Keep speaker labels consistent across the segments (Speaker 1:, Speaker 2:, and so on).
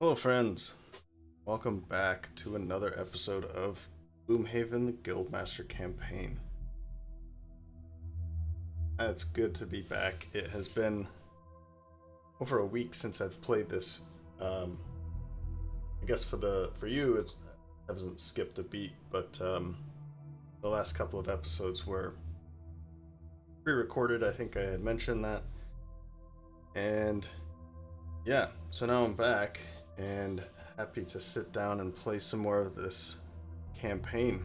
Speaker 1: Hello friends, welcome back to another episode of Gloomhaven, the Guildmaster Campaign. It's good to be back. It has been over a week since I've played this. I guess for you it hasn't skipped a beat, but the last couple of episodes were pre-recorded. I think I had mentioned that. And yeah, so now I'm back and happy to sit down and play some more of this campaign.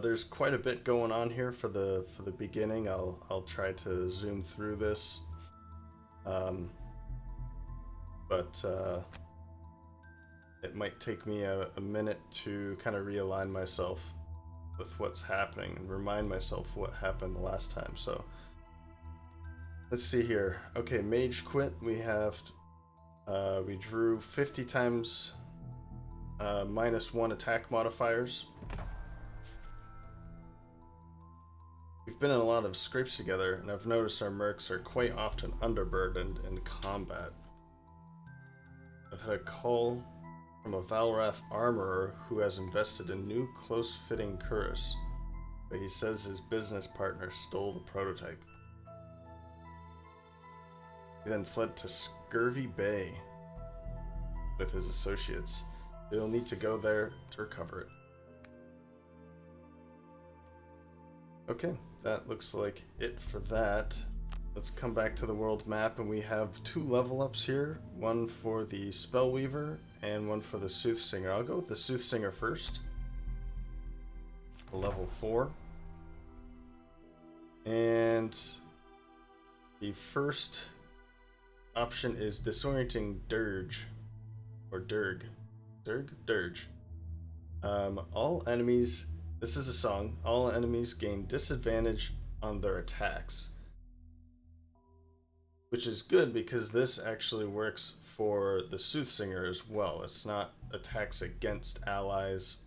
Speaker 1: There's quite a bit going on here for the beginning. I'll try to zoom through this, but it might take me a minute to kind of realign myself with what's happening and remind myself what happened the last time. So let's see here. Okay, mage quit. We drew 50 times -1 attack modifiers. We've been in a lot of scrapes together, and I've noticed our mercs are quite often underburdened in combat. I've had a call from a Valrath armorer who has invested in new close-fitting cuirass, but he says his business partner stole the prototype. He then fled to Scurvy Bay with his associates. They'll need to go there to recover it. Okay, that looks like it for that. Let's come back to the world map, and we have 2 level ups here. One for the Spellweaver and one for the Soothsinger. I'll go with the Soothsinger first. Level 4. And the first option is Disorienting Dirge, or Dirge. Dirge. All enemies, this is a song, all enemies gain disadvantage on their attacks. Which is good because this actually works for the Soothsinger as well. It's not attacks against allies,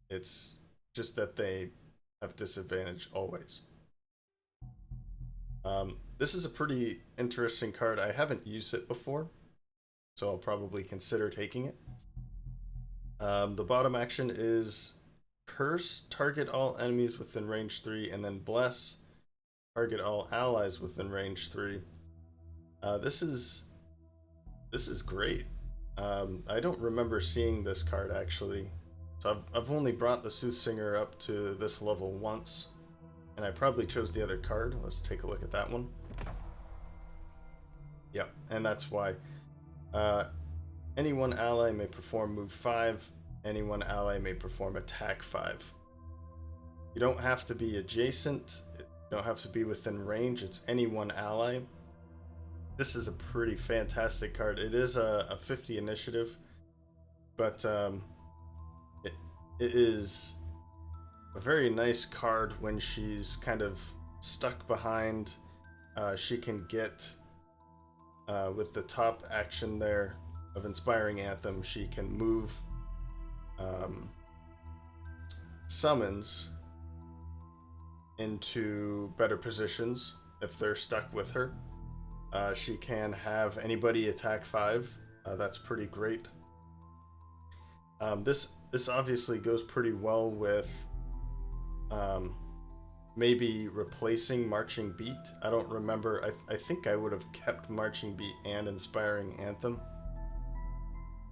Speaker 1: it's just that they have disadvantage always. This is a pretty interesting card. I haven't used it before, so I'll probably consider taking it. The bottom action is Curse, target all enemies within range 3, and then Bless, target all allies within range 3. This is great. I don't remember seeing this card actually, so I've only brought the Soothsinger up to this level once. And I probably chose the other card. Let's take a look at that one. Yep, and that's why. Any one ally may perform move 5. Any one ally may perform attack 5. You don't have to be adjacent. You don't have to be within range. It's any one ally. This is a pretty fantastic card. It is a 50 initiative, but it is a very nice card when she's kind of stuck behind. She can get, with the top action there of Inspiring Anthem, she can move summons into better positions if they're stuck with her. She can have anybody attack 5. That's pretty great. This obviously goes pretty well with maybe replacing Marching Beat. I don't remember. I think I would have kept Marching Beat and Inspiring Anthem.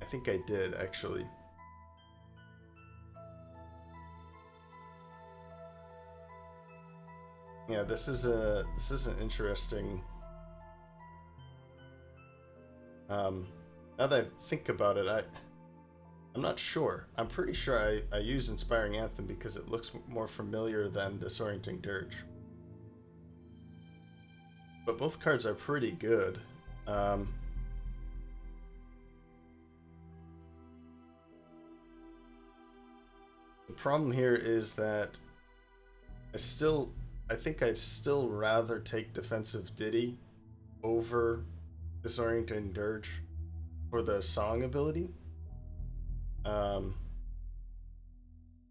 Speaker 1: I think I did actually. Yeah, this is an interesting. Now that I think about it, I'm not sure. I'm pretty sure I use Inspiring Anthem because it looks more familiar than Disorienting Dirge. But both cards are pretty good. The problem here is that I think I'd still rather take Defensive Ditty over Disorienting Dirge for the song ability.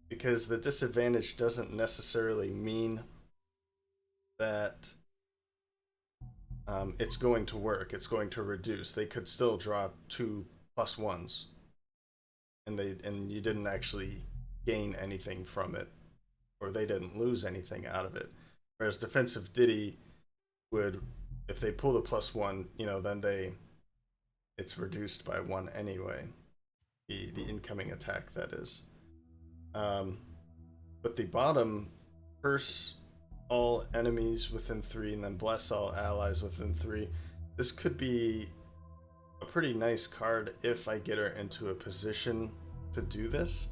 Speaker 1: Because the disadvantage doesn't necessarily mean that it's going to work. It's going to reduce. They could still draw 2+1s, and you didn't actually gain anything from it, or they didn't lose anything out of it. Whereas defensive Ditty would, if they pull the +1, then it's reduced by 1 anyway. The incoming attack, that is. But the bottom, curse all enemies within 3 and then bless all allies within 3. This could be a pretty nice card if I get her into a position to do this.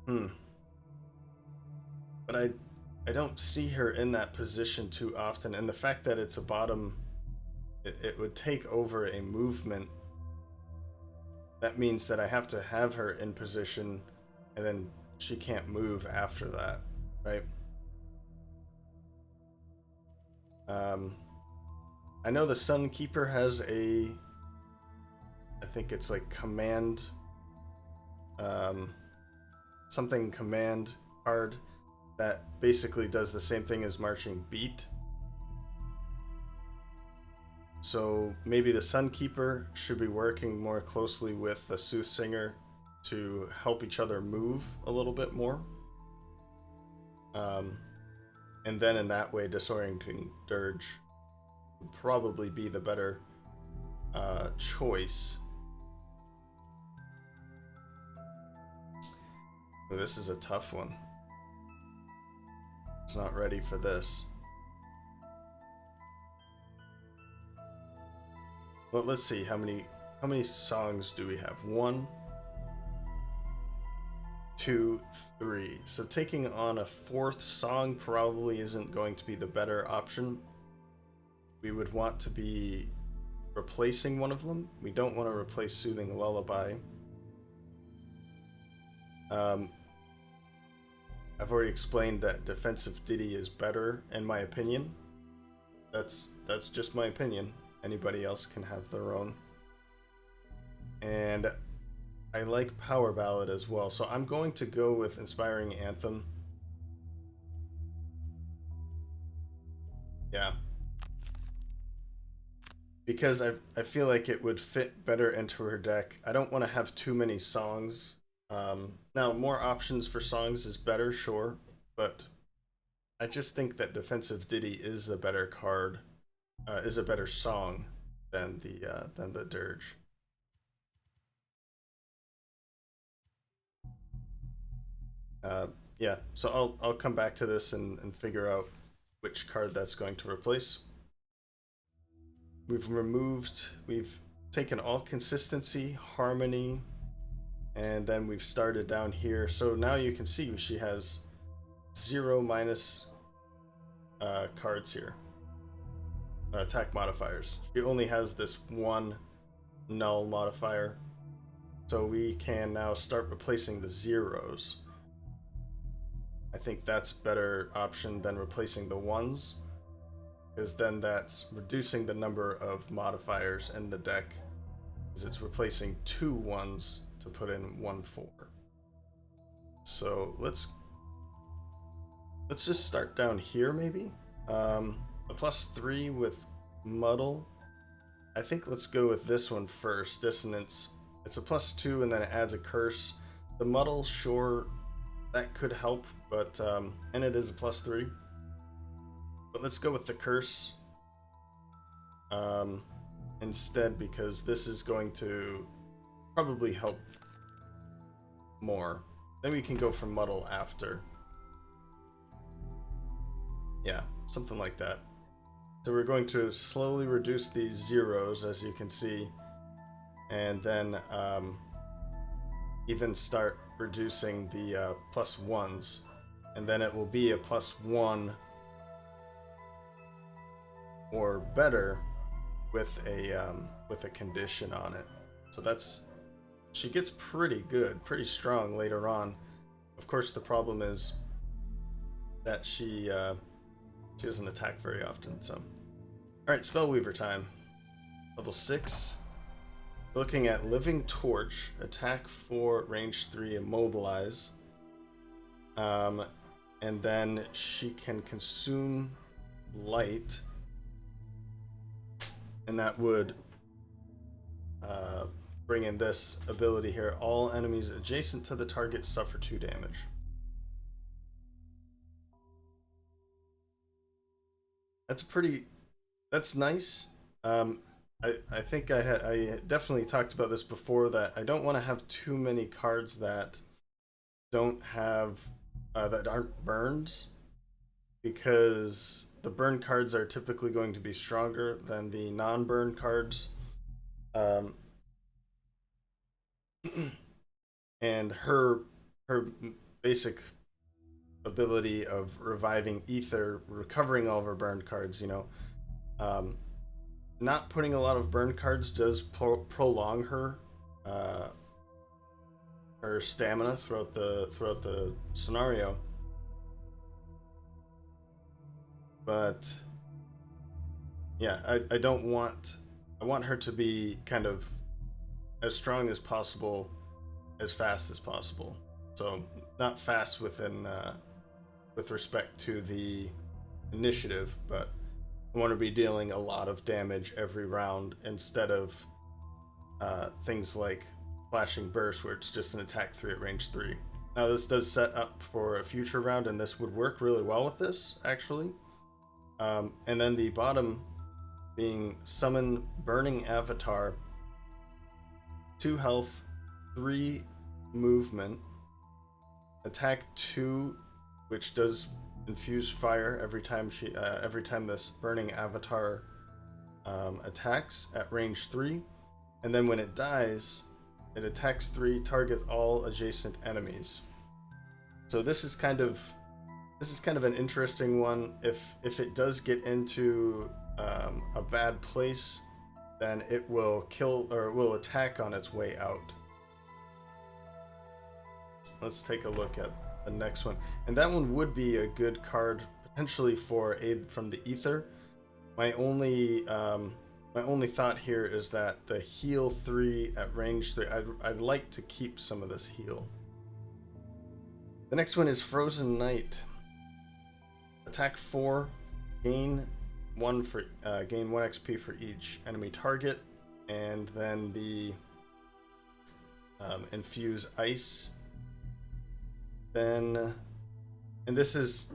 Speaker 1: But I don't see her in that position too often, and the fact that it's a bottom, it would take over a movement. That means that I have to have her in position, and then she can't move after that, right? I know the Sunkeeper has I think it's like command, something command card that basically does the same thing as Marching Beat. So maybe the Sunkeeper should be working more closely with the Soothsinger to help each other move a little bit more. And then in that way, Disorienting Dirge would probably be the better choice. Ooh, this is a tough one. It's not ready for this. Well, let's see, how many songs do we have? 1, 2, 3. So taking on a 4th song probably isn't going to be the better option. We would want to be replacing one of them. We don't want to replace Soothing Lullaby. I've already explained that defensive Ditty is better, in my opinion. That's just my opinion. Anybody else can have their own. And I like Power Ballad as well, so I'm going to go with Inspiring Anthem. Yeah. Because I feel like it would fit better into her deck. I don't want to have too many songs. Now, more options for songs is better, sure, but I just think that Defensive Ditty is a better card, is a better song than the Dirge. Yeah, so I'll come back to this and figure out which card that's going to replace. We've taken all consistency, harmony, and then we've started down here. So now you can see she has 0 minus cards here. Attack modifiers. She only has this 1 null modifier. So we can now start replacing the zeros. I think that's a better option than replacing the 1s, because then that's reducing the number of modifiers in the deck, because it's replacing 2 1s to put in 1 4. So let's just start down here maybe. A +3 with Muddle. I think let's go with this one first, Dissonance. It's a +2 and then it adds a curse. The Muddle, sure, that could help, but and it is a +3. But let's go with the curse instead, because this is going to probably help more. Then we can go for Muddle after. Yeah, something like that. So we're going to slowly reduce these zeros, as you can see, and then even start reducing the +1s, and then it will be a +1 or better with a condition on it. So that's, she gets pretty good, pretty strong later on. Of course, the problem is that she doesn't attack very often. So, all right, Spellweaver time. Level 6. Looking at Living Torch, attack 4, range 3, immobilize. And then she can consume light and that would bring in this ability here. All enemies adjacent to the target suffer 2 damage. That's nice. I think I definitely talked about this before, that I don't want to have too many cards that don't have that aren't burns, because the burn cards are typically going to be stronger than the non-burn cards. And her basic ability of reviving ether, recovering all of her burned cards, not putting a lot of burn cards does prolong her her stamina throughout the scenario. But yeah, I don't want, I want her to be kind of as strong as possible, as fast as possible. So not fast within with respect to the initiative, but I want to be dealing a lot of damage every round, instead of things like flashing burst, where it's just an attack 3 at range 3. Now this does set up for a future round, and this would work really well with this, actually. And then the bottom being summon burning avatar, 2 health, 3 movement, attack 2, which does infuse fire every time this burning avatar attacks at range 3, and then when it dies, it attacks 3, targets all adjacent enemies. So this is kind of an interesting one. If it does get into a bad place, then it will kill, or it will attack on its way out. Let's take a look at the next one, and that one would be a good card potentially for aid from the ether. My only thought here is that the heal 3 at range 3, I'd like to keep some of this heal. The next one is Frozen Night. Attack 4, gain 1 XP for each enemy target, and then the infuse ice. Then, and this is,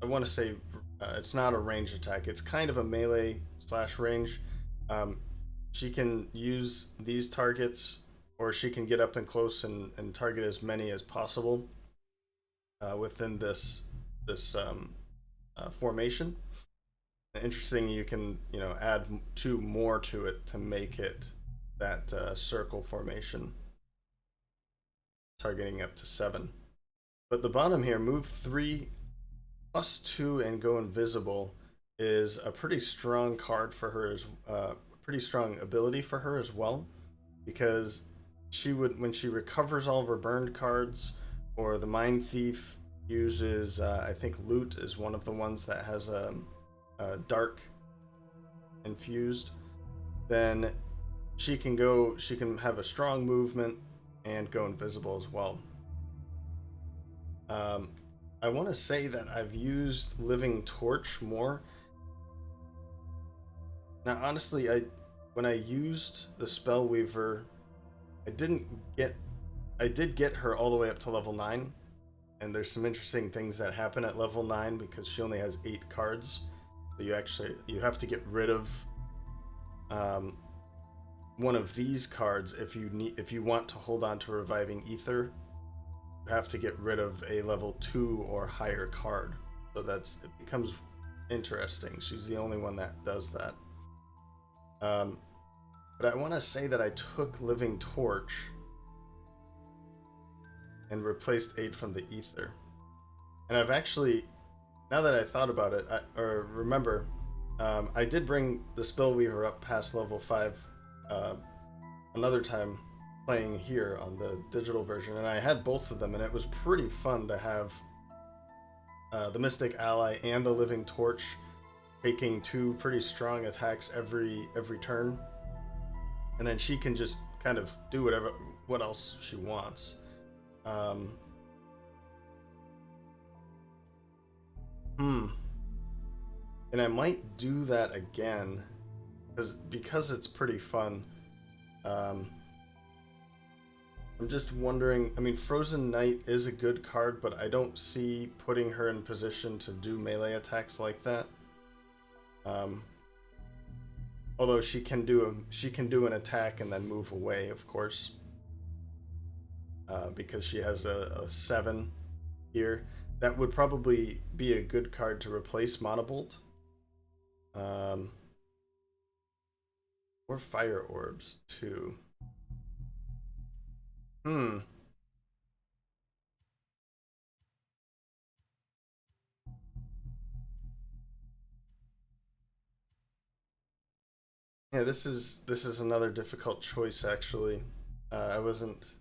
Speaker 1: I want to say, it's not a range attack. It's kind of a melee / range. She can use these targets, or she can get up and close and target as many as possible within this formation. Interesting, you can add 2 more to it to make it that circle formation, targeting up to 7. But the bottom here, move 3 +2 and go invisible, is a pretty strong card for her, as pretty strong ability for her as well, because she would, when she recovers all of her burned cards, or the Mindthief uses, I think Loot is one of the ones that has a dark infused, then she can have a strong movement and go invisible as well. I want to say that I've used Living Torch more. Now, honestly, when I used the Spellweaver, I did get her all the way up to level 9, and there's some interesting things that happen at level 9 because she only has 8 cards. So you have to get rid of one of these cards if you want to hold on to Reviving Ether. You have to get rid of a level 2 or higher card. So it becomes interesting. She's the only one that does that. But I want to say that I took Living Torch and replaced Aid from the Ether. And I've actually, now that I thought about it, I did bring the Spellweaver up past level 5 another time playing here on the digital version, and I had both of them, and it was pretty fun to have the Mystic Ally and the Living Torch taking 2 pretty strong attacks every turn, and then she can just kind of do what else she wants. And I might do that again because it's pretty fun. I'm just wondering, I mean, Frozen Knight is a good card, but I don't see putting her in position to do melee attacks like that. Although she can do an attack and then move away, of course, because she has a 7 here. That would probably be a good card to replace Monobolt. Or Fire Orbs too. Yeah, this is another difficult choice actually. I wasn't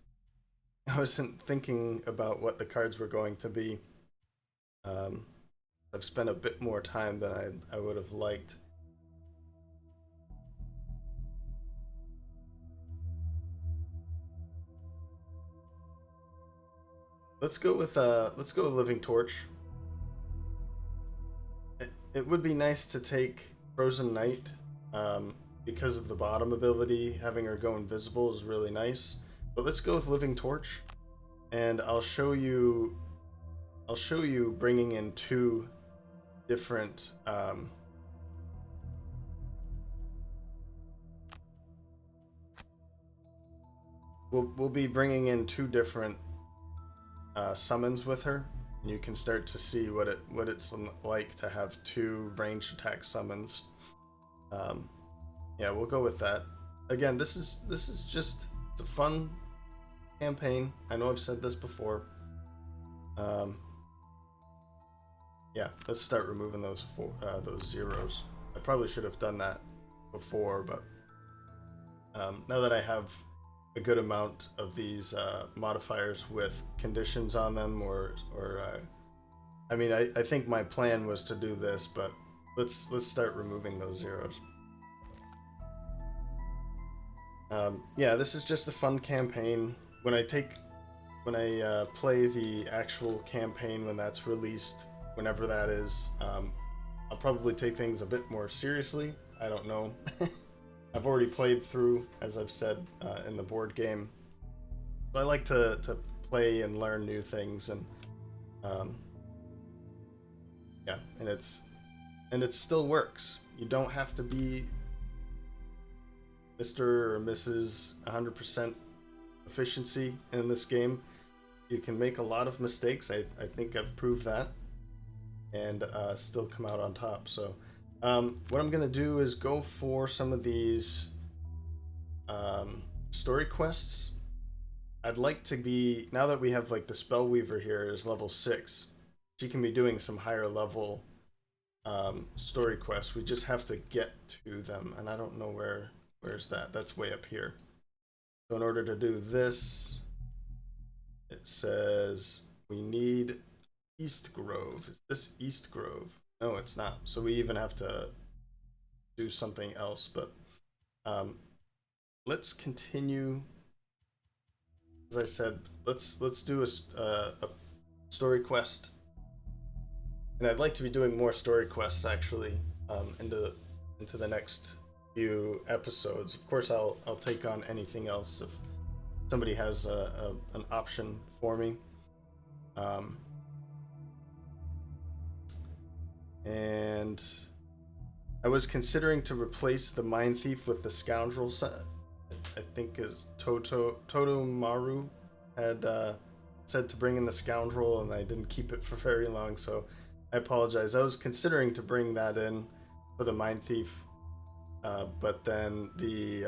Speaker 1: thinking about what the cards were going to be. I've spent a bit more time than I would have liked. Let's go with Living Torch. It would be nice to take Frozen Knight, because of the bottom ability. Having her go invisible is really nice. But let's go with Living Torch, and I'll show you bringing in two different we'll be bringing in two different summons with her, and you can start to see what it's like to have two ranged attack summons. Yeah, we'll go with that. Again, this is just, it's a fun campaign. I know I've said this before. Yeah, let's start removing those zeros. I probably should have done that before, but now that I have a good amount of these modifiers with conditions on them, I mean, I think my plan was to do this, but let's start removing those zeros. Yeah, this is just a fun campaign. When I play the actual campaign, when that's released, whenever that is, I'll probably take things a bit more seriously. I don't know. I've already played through, as I've said, in the board game. So I like to play and learn new things, and yeah, and it still works. You don't have to be Mr. or Mrs. 100% efficiency in this game. You can make a lot of mistakes. I think I've proved that, and still come out on top. So what I'm gonna do is go for some of these story quests. I'd like to be, now that we have like the Spellweaver here is level 6, she can be doing some higher level story quests. We just have to get to them, and I don't know where's that. That's way up here. So in order to do this, it says we need East Grove. Is this East Grove? No, it's not. So we even have to do something else, but let's continue. As I said, let's do a story quest, and I'd like to be doing more story quests actually into the next few episodes. Of course, I'll take on anything else if somebody has an option for me. And I was considering to replace the Mindthief with the Scoundrel. I think is Totomaru had said to bring in the Scoundrel, and I didn't keep it for very long, so I apologize. I was considering to bring that in for the Mindthief, but then the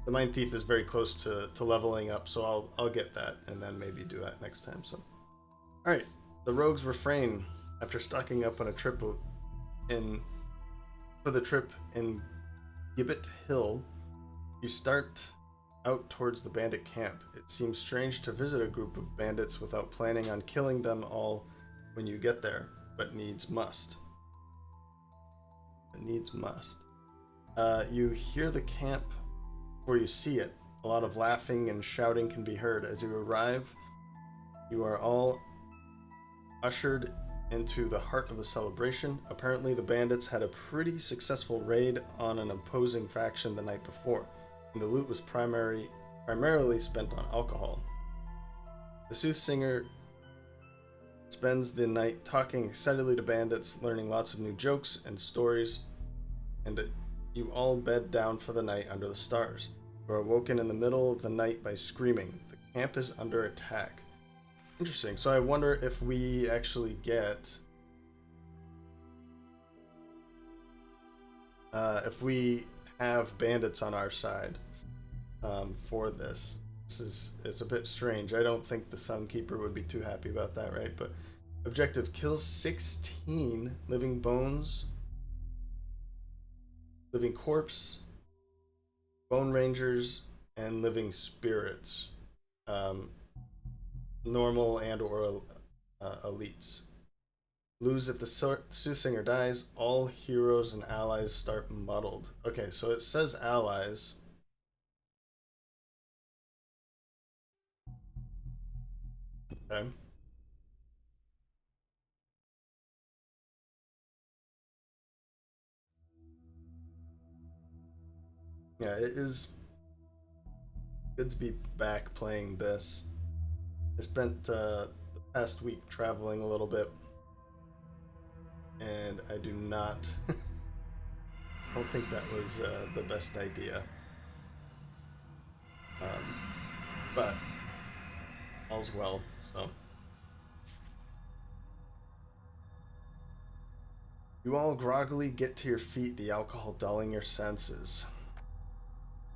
Speaker 1: Mindthief is very close to leveling up, so I'll get that and then maybe do that next time. So, all right, the Rogue's Refrain. After stocking up on a trip in Gibbet Hill, you start out towards the Bandit Camp. It seems strange to visit a group of bandits without planning on killing them all when you get there, but needs must. It needs must. You hear the camp before you see it. A lot of laughing and shouting can be heard. As you arrive, you are all ushered into the heart of the celebration. Apparently, the bandits had a pretty successful raid on an opposing faction the night before, and the loot was primarily spent on alcohol. The Soothsinger spends the night talking excitedly to bandits, learning lots of new jokes and stories, and you all bed down for the night under the stars. You are awoken in the middle of the night by screaming. The camp is under attack. Interesting. So I wonder if we actually get... if we have bandits on our side for this. It's a bit strange. I don't think the Sunkeeper would be too happy about that, right? But objective, kill 16 living bones, living corpse, bone rangers, and living spirits. Normal and or elites. Lose if the Soothsinger dies. All heroes and allies start muddled. Okay, so it says allies. Okay. Yeah, it is good to be back playing this. I spent the past week traveling a little bit, and I do not don't think that was the best idea. But all's well, so. You all groggily get to your feet, the alcohol dulling your senses.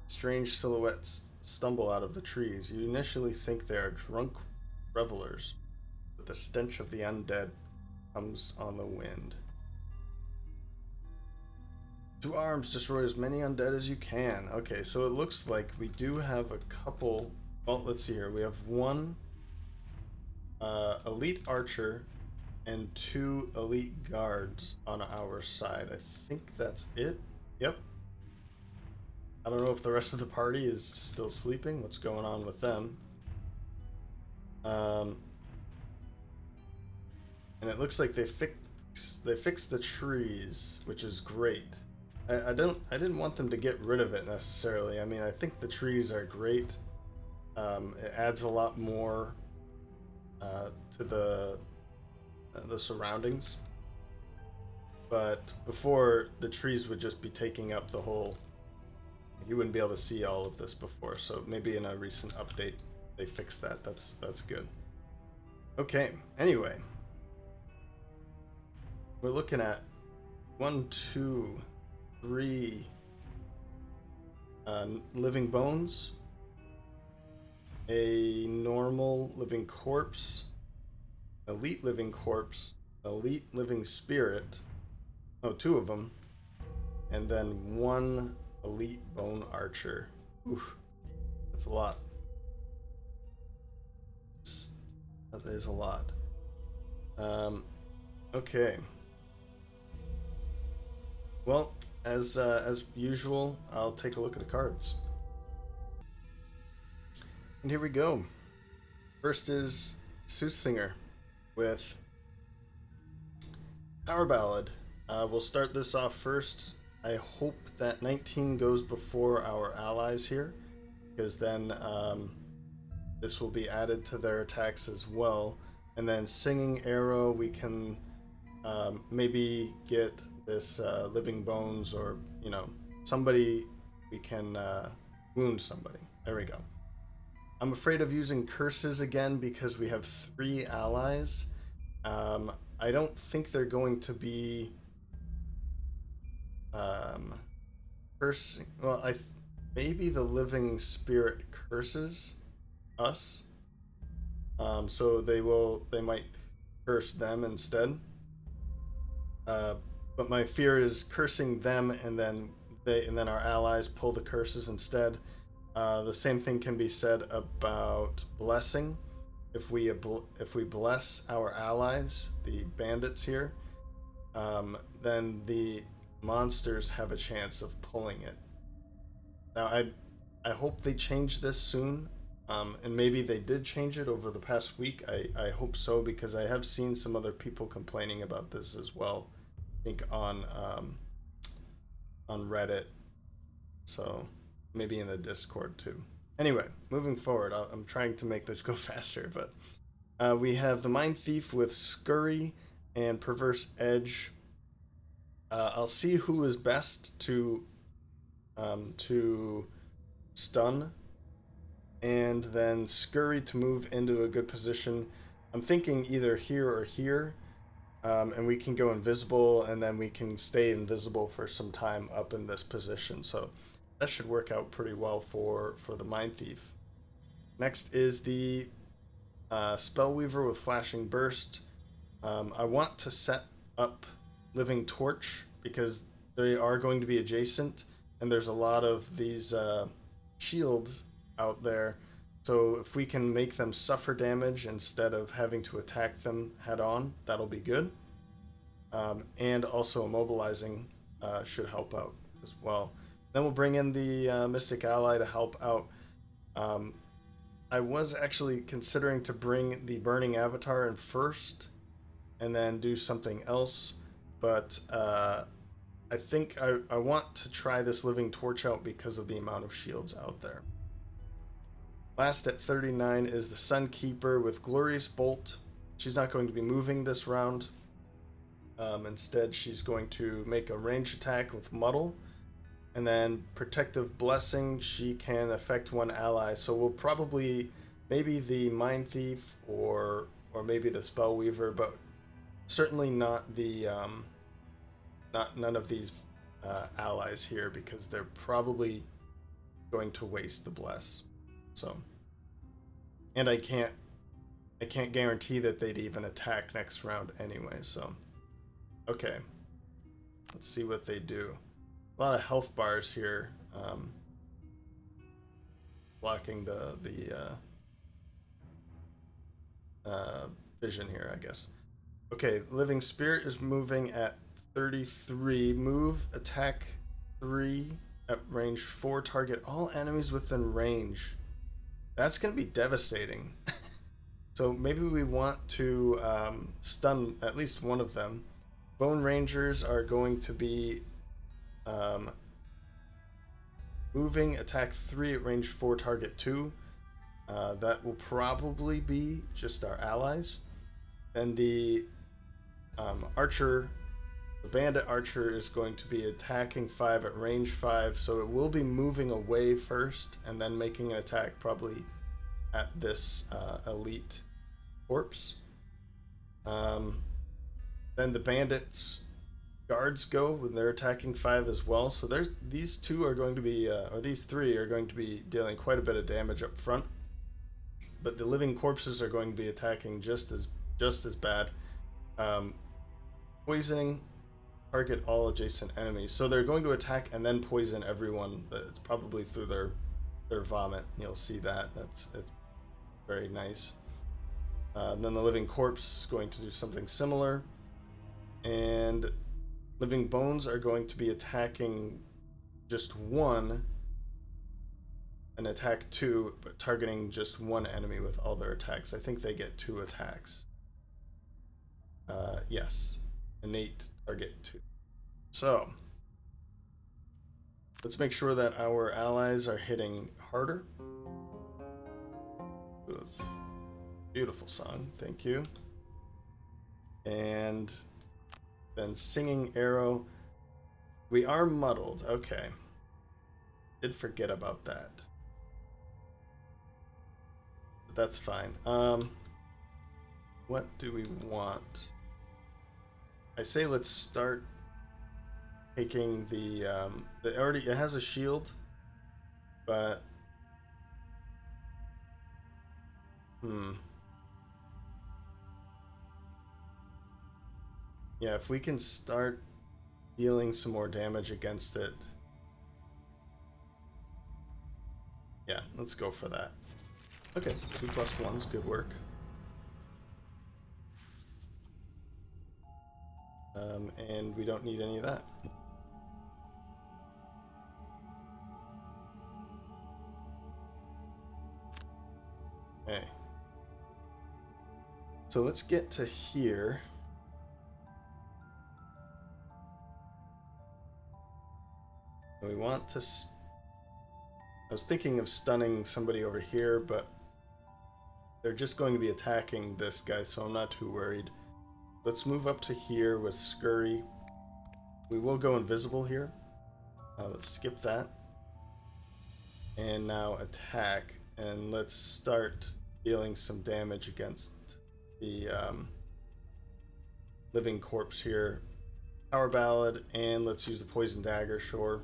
Speaker 1: Strange silhouettes stumble out of the trees. You initially think they are drunk revelers, but the stench of the undead comes on the wind. To arms, destroy as many undead as you can. Okay, so it looks like we do have a couple. Well, let's see here. We have one elite archer and 2 elite guards on our side. I think that's it. Yep. I don't know if the rest of the party is still sleeping. What's going on with them? And it looks like they fixed the trees, which is great. I didn't want them to get rid of it necessarily. I mean, I think the trees are great. It adds a lot more to the surroundings. But before, the trees would just be taking up the whole. You wouldn't be able to see all of this before, so maybe in a recent update they fixed that. That's good. Okay. Anyway, we're looking at 1, 2, 3 living bones, a normal living corpse, elite living corpse, elite living spirit. Oh, 2 of them, and then 1 elite bone archer. Oof, that's a lot. That is a lot. Okay. Well, as usual, I'll take a look at the cards. And here we go. First is Soothsinger with Power Ballad. We'll start this off first. I hope that 19 goes before our allies here, because then this will be added to their attacks as well. And then Singing Arrow, we can maybe get this Living Bones, or, you know, somebody, we can wound somebody. There we go. I'm afraid of using curses again because we have 3 allies. I don't think they're going to be cursing. Well, maybe the living spirit curses us, so they might curse them instead. But my fear is cursing them, and then our allies pull the curses instead. The same thing can be said about blessing. If we bless our allies, the bandits here, then the monsters have a chance of pulling it. Now, I hope they change this soon, And maybe they did change it over the past week. I hope so, because I have seen some other people complaining about this as well. I think on Reddit, so maybe in the Discord too. Anyway, moving forward, I'm trying to make this go faster, but we have the Mindthief with Scurry and Perverse Edge. I'll see who is best to stun, and then Scurry to move into a good position. I'm thinking either here or here, and we can go invisible, and then we can stay invisible for some time up in this position. So that should work out pretty well for the Mindthief. Next is the Spellweaver with Flashing Burst. I want to set up Living Torch because they are going to be adjacent, and there's a lot of these shields out there. So if we can make them suffer damage instead of having to attack them head on, that'll be good. And also immobilizing should help out as well. Then we'll bring in the Mystic Ally to help out. I was actually considering to bring the Burning Avatar in first and then do something else, but I think I want to try this Living Torch out because of the amount of shields out there. Last at 39 is the Sunkeeper with Glorious Bolt. She's not going to be moving this round. Instead, she's going to make a range attack with Muddle. And then Protective Blessing, she can affect one ally. So we'll probably, maybe the Mindthief or maybe the Spellweaver, but certainly not the, none of these allies here, because they're probably going to waste the Bless. So, and I can't guarantee that they'd even attack next round anyway. So, okay, let's see what they do. A lot of health bars here, blocking the vision here, I guess. Okay, Living Spirit is moving at 33. Move, attack 3 at range 4. Target all enemies within range. That's going to be devastating. So maybe we want to stun at least one of them. Bone Rangers are going to be moving, attack 3 at range 4, target 2. That will probably be just our allies. And the Archer, the Bandit Archer, is going to be attacking 5 at range 5, so it will be moving away first and then making an attack probably at this Elite corpse. Then the Bandits Guards go when they're attacking 5 as well. So there's these two are going to be, or these 3 are going to be dealing quite a bit of damage up front. But the Living Corpses are going to be attacking just as bad. Poisoning, target all adjacent enemies. So they're going to attack and then poison everyone. It's probably through their vomit. You'll see that. It's very nice. Then the Living Corpse is going to do something similar. And Living Bones are going to be attacking just 1 and attack 2, but targeting just 1 enemy with all their attacks. I think they get 2 attacks. Yes. Innate target 2. So, let's make sure that our allies are hitting harder. Ooh, beautiful song. Thank you. And then Singing Arrow. We are muddled. Okay. Did forget about that. But that's fine. What do we want? I say let's start taking the it has a shield, but yeah, if we can start dealing some more damage against it. Yeah, let's go for that. Okay, 2+1s, good work. And we don't need any of that. Okay. So let's get to here. We want to... I was thinking of stunning somebody over here, but they're just going to be attacking this guy, so I'm not too worried. Let's move up to here with Scurry. We will go invisible here. Let's skip that. And now attack. And let's start dealing some damage against the living corpse here. Power Ballad, and let's use the Poison Dagger, sure.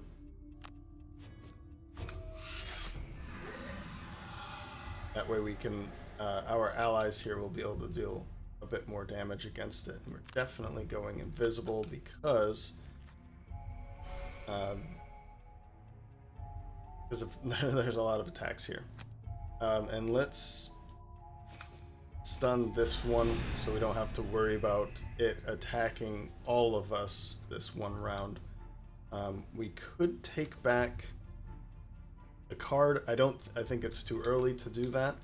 Speaker 1: That way we can, our allies here will be able to deal a bit more damage against it. And we're definitely going invisible because there's a lot of attacks here. And let's stun this one so we don't have to worry about it attacking all of us this one round. We could take back the card. I think it's too early to do that.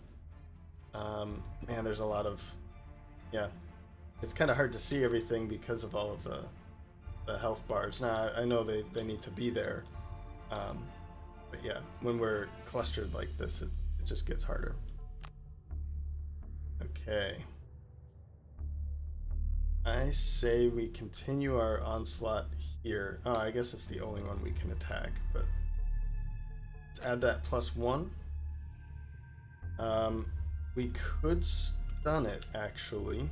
Speaker 1: Man, there's a lot of... Yeah. It's kind of hard to see everything because of all of the health bars. Now, I know they need to be there. But yeah, when we're clustered like this, it just gets harder. Okay. I say we continue our onslaught here. Oh, I guess it's the only one we can attack, but let's add that +1. We could stun it, actually.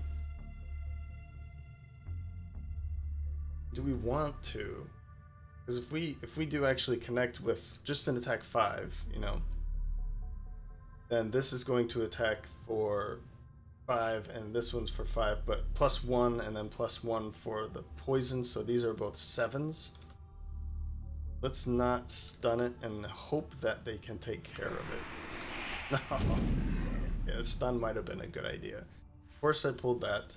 Speaker 1: Do we want to? Because if we do actually connect with just an attack 5, you know, then this is going to attack for 5, and this one's for 5, but +1 and then +1 for the poison, so these are both 7s. Let's not stun it and hope that they can take care of it. No. Yeah, stun might have been a good idea. Of course I pulled that.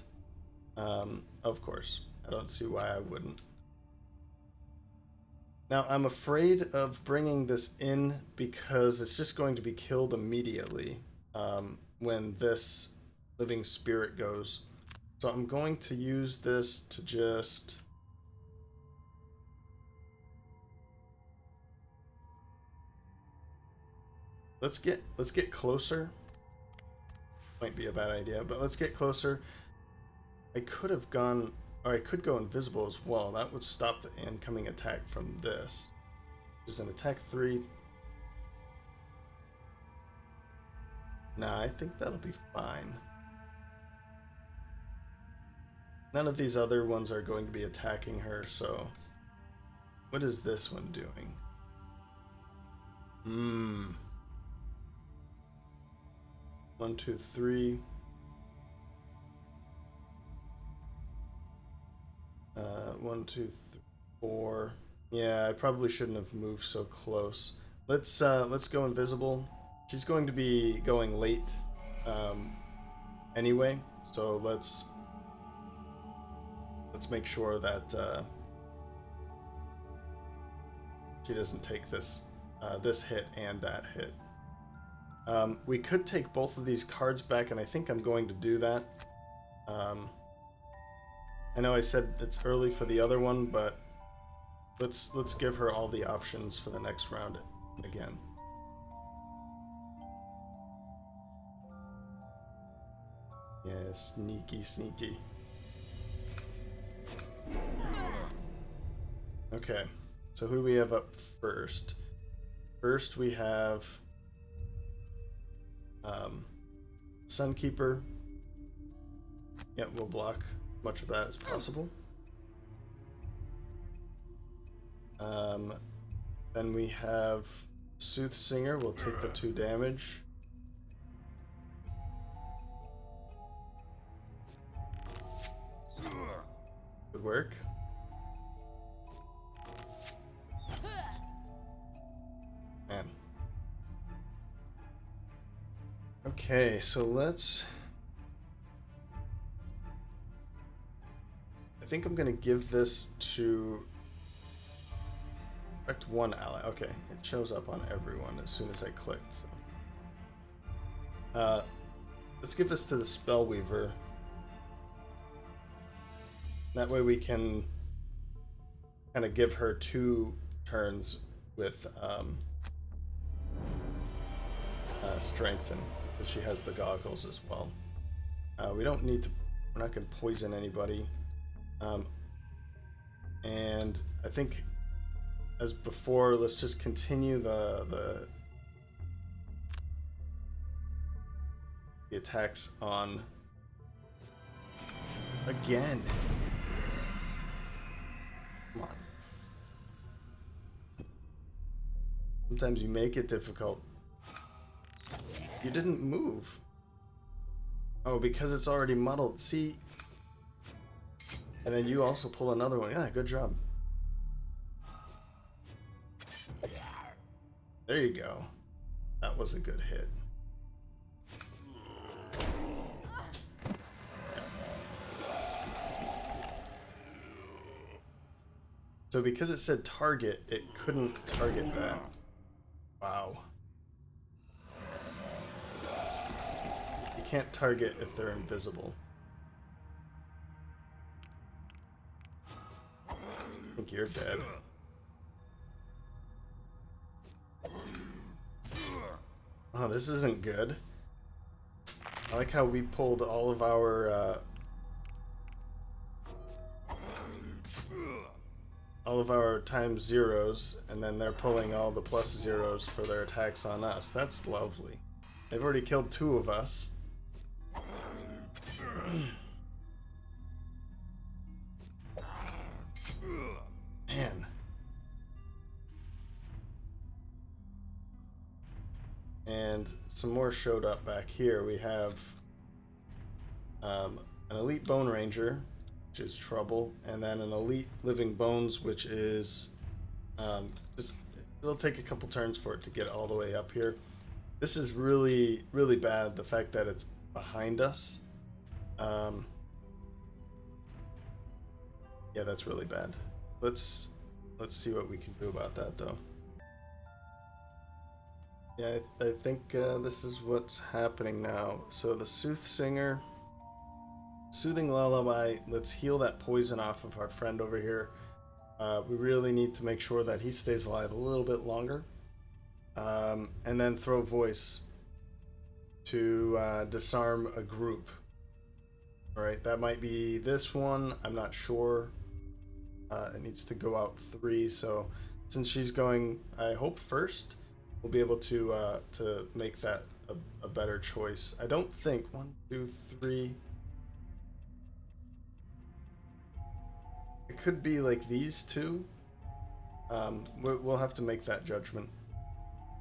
Speaker 1: Of course. I don't see why I wouldn't. Now, I'm afraid of bringing this in because it's just going to be killed immediately when this living spirit goes. So I'm going to use this to just... Let's get closer. Might be a bad idea, but let's get closer. I could have gone... Or I could go invisible as well. That would stop the incoming attack from this. There's an attack 3. Nah, I think that'll be fine. None of these other ones are going to be attacking her, so... What is this one doing? 1, 2, 3... 1, 2, 3, 4. Yeah, I probably shouldn't have moved so close. Let's go invisible. She's going to be going late anyway, so let's make sure that she doesn't take this this hit and that hit. We could take both of these cards back, and I think I'm going to do that. I know I said it's early for the other one, but let's give her all the options for the next round again. Yeah, sneaky, sneaky. Okay, so who do we have up first? First we have Sunkeeper. Yep, we'll block much of that as possible. Then we have Soothsinger. We'll take the 2 damage. Good work. Man. Okay, so let's... I think I'm going to give this to... Select 1 ally. Okay, it shows up on everyone as soon as I clicked. So. let's give this to the Spellweaver. That way we can kind of give her 2 turns with strengthen, because she has the goggles as well. We don't need to, we're not going to poison anybody. And I think, as before, let's just continue the attacks on again. Come on. Sometimes you make it difficult. You didn't move. Oh, because it's already muddled. See? And then you also pull another one. Yeah, good job. There you go. That was a good hit. So because it said target, it couldn't target that. Wow. You can't target if they're invisible. I think you're dead. Oh, this isn't good. I like how we pulled all of our times zeros, and then they're pulling all the plus zeros for their attacks on us. That's lovely. They've already killed 2 of us. Man. And some more showed up back here. We have an elite bone ranger, which is trouble, and then an elite living bones, which is just, it'll take a couple turns for it to get all the way up here. This is really, really bad, the fact that it's behind us. Yeah, that's really bad. Let's see what we can do about that, though. Yeah, I think this is what's happening now. So the Soothsinger, Soothing Lullaby, let's heal that poison off of our friend over here. We really need to make sure that he stays alive a little bit longer. And then throw Voice to disarm a group. Alright, that might be this one, I'm not sure. It needs to go out 3, so since she's going, I hope, first, we'll be able to make that a better choice. I don't think 1, 2, 3. It could be like these 2. We'll have to make that judgment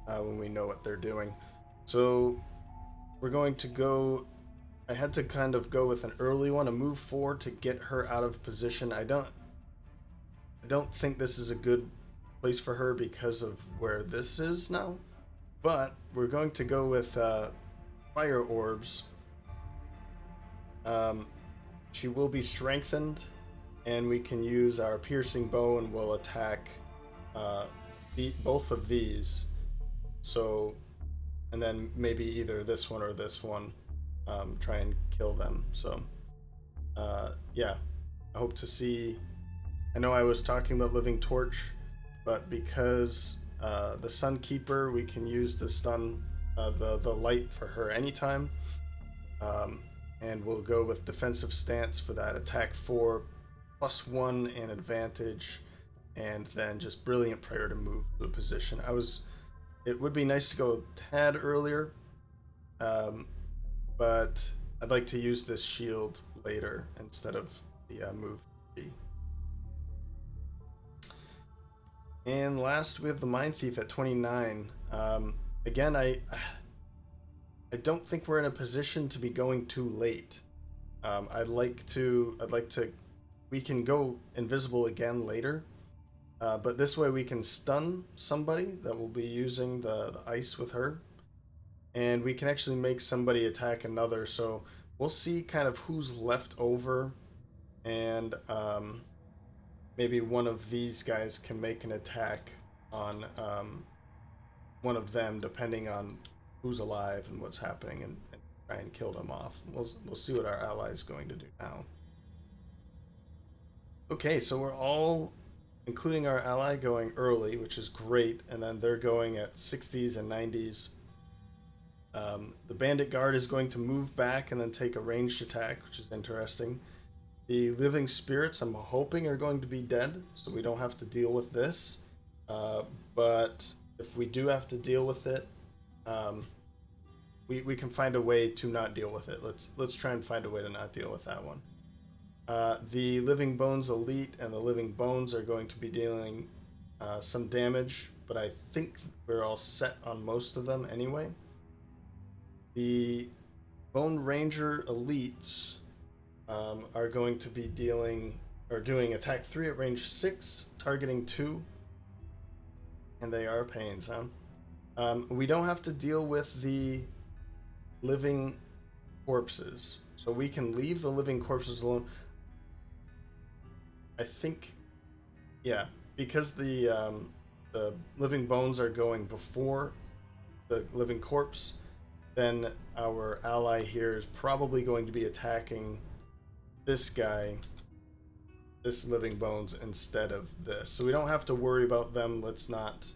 Speaker 1: when we know what they're doing. So we're going to go. I had to kind of go with an early one, a move 4 to get her out of position. I don't think this is a good place for her because of where this is now, but we're going to go with fire orbs. She will be strengthened, and we can use our piercing bow, and we'll attack both of these. So, and then maybe either this one or this one, try and kill them. So yeah, I hope to see. I know I was talking about Living Torch, but because the Sunkeeper, we can use the stun, the light for her anytime. And we'll go with defensive stance for that attack 4, +1 and advantage, and then just brilliant prayer to move to a position. It would be nice to go a tad earlier, but I'd like to use this shield later instead of the move 3. And last, we have the Mindthief at 29. Again, I don't think we're in a position to be going too late. I'd like to. We can go invisible again later, but this way we can stun somebody that will be using the ice with her, and we can actually make somebody attack another. So we'll see kind of who's left over, and maybe one of these guys can make an attack on one of them, depending on who's alive and what's happening, and try and kill them off. We'll see what our ally is going to do now. Okay, so we're all, including our ally, going early, which is great, and then they're going at 60s and 90s. The bandit guard is going to move back and then take a ranged attack, which is interesting. The living spirits, I'm hoping, are going to be dead, so we don't have to deal with this. But if we do have to deal with it, we can find a way to not deal with it. Let's try and find a way to not deal with that one. The Living Bones Elite and the Living Bones are going to be dealing some damage, but I think we're all set on most of them anyway. The Bone Ranger Elites are going to be doing attack 3 at range 6, targeting 2. And they are pains, huh? We don't have to deal with the living corpses, so we can leave the living corpses alone. I think, yeah, because the living bones are going before the living corpse, then our ally here is probably going to be attacking this guy, this living bones, instead of this. So we don't have to worry about them. Let's not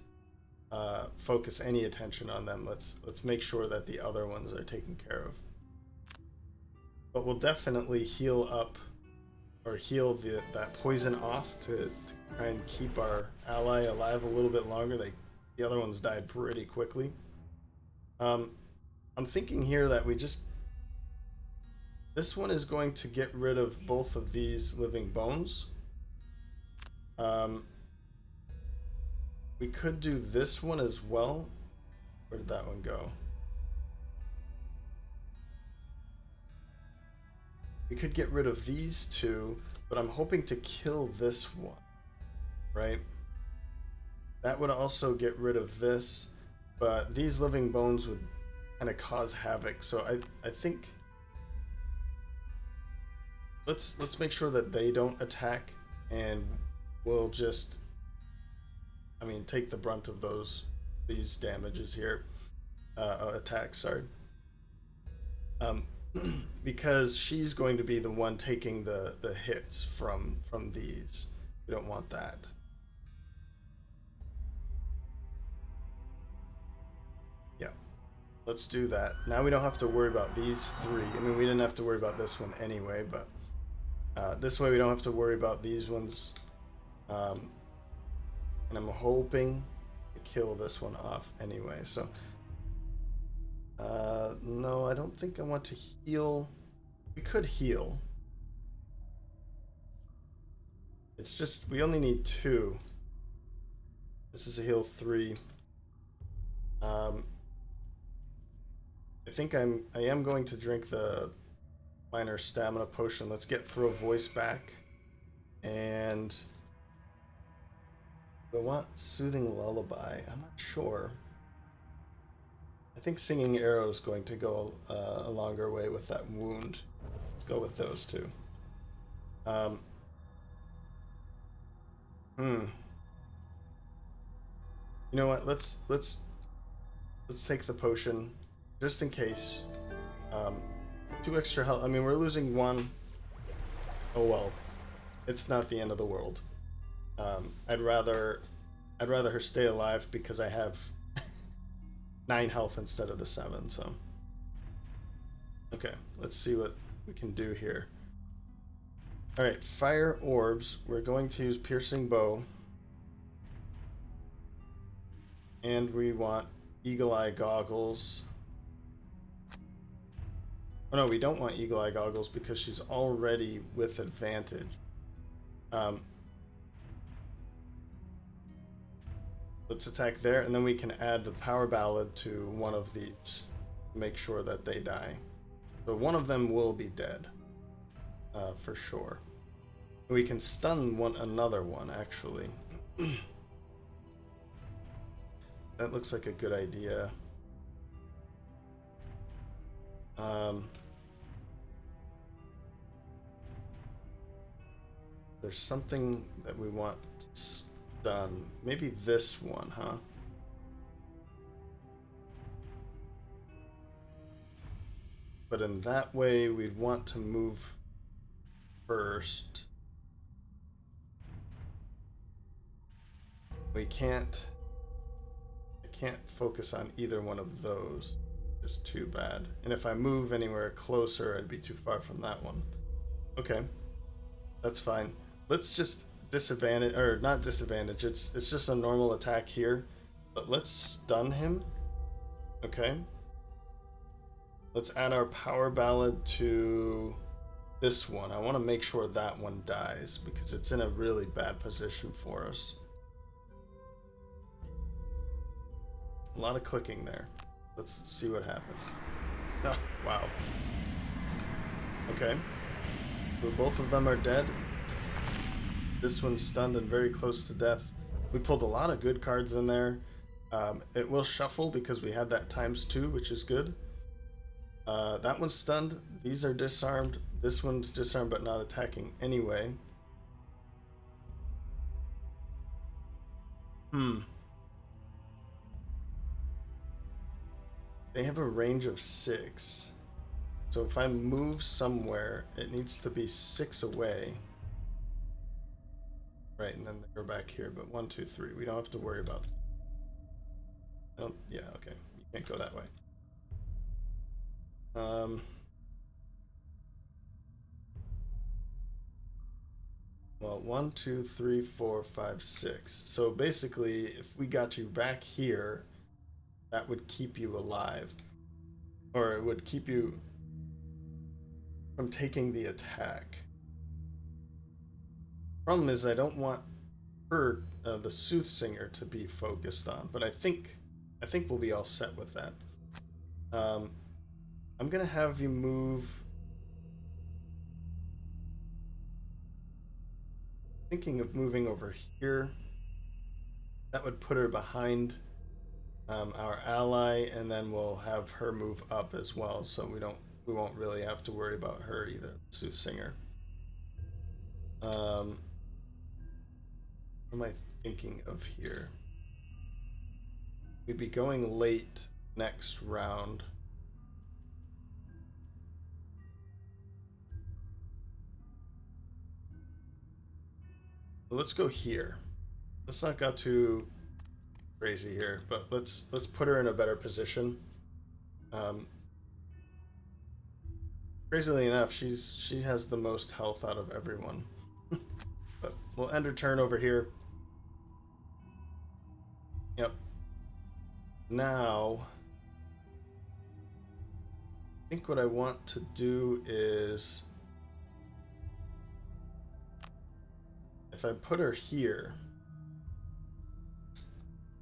Speaker 1: focus any attention on them. Let's make sure that the other ones are taken care of. But we'll definitely heal up, or heal that poison off to try and keep our ally alive a little bit longer. The other ones died pretty quickly. I'm thinking here that this one is going to get rid of both of these living bones. We could do this one as well. Where did that one go? We could get rid of these two, but I'm hoping to kill this one, right? That would also get rid of this, but these living bones would kind of cause havoc. So I think let's make sure that they don't attack, and we'll just, take the brunt of these damages here, attacks, sorry. Because she's going to be the one taking the hits from these. We don't want that. Yeah, let's do that. Now we don't have to worry about these three. We didn't have to worry about this one anyway, but this way we don't have to worry about these ones. And I'm hoping to kill this one off anyway, so no, I don't think I want to heal. We could heal. It's just we only need 2. This is a heal 3. I think I am going to drink the minor stamina potion. Let's get throw voice back, and I want soothing lullaby. I'm not sure. I think singing arrow is going to go a longer way with that wound. Let's go with those two. You know what? Let's take the potion just in case. 2 extra health. We're losing 1. Oh well, it's not the end of the world. I'd rather her stay alive because I have 9 health instead of the 7, so. Okay, let's see what we can do here. Alright, fire orbs. We're going to use piercing bow. And we want eagle eye goggles. Oh no, we don't want eagle eye goggles because she's already with advantage. Let's attack there, and then we can add the power ballad to one of these to make sure that they die. So one of them will be dead, for sure. We can stun another one, actually. That looks like a good idea. There's something that we want to stun. Maybe this one, huh? but in that way we'd want to move first. I can't focus on either one of those. Just too bad. And if I move anywhere closer, I'd be too far from that one. Okay, that's fine. Let's just disadvantage, or not disadvantage, it's just a normal attack here, but let's stun him. Okay, let's add our power ballad to this one. I want to make sure that one dies because it's in a really bad position for us. A lot of clicking there. Let's see what happens. Oh, wow. Okay, so both of them are dead. This one's stunned and very close to death. We pulled a lot of good cards in there. It will shuffle because we had that ×2, which is good. That one's stunned. These are disarmed. This one's disarmed but not attacking anyway. They have a range of 6. So if I move somewhere, it needs to be 6 away. Right, and then they're back here, but 1, 2, 3. We don't have to worry about. Yeah, okay. You can't go that way. Well, 1, 2, 3, 4, 5, 6. So basically, if we got you back here, that would keep you alive. Or it would keep you from taking the attack. Problem is, I don't want her, the Soothsinger, to be focused on, but I think we'll be all set with that. I'm gonna have you move. Thinking of moving over here. That would put her behind our ally, and then we'll have her move up as well, so we won't really have to worry about her either, Soothsinger. What am I thinking of here? We'd be going late next round. Let's go here. Let's not go too crazy here, but let's put her in a better position. Crazily enough, she has the most health out of everyone. But we'll end her turn over here. Yep. Now, I think what I want to do is, if I put her here,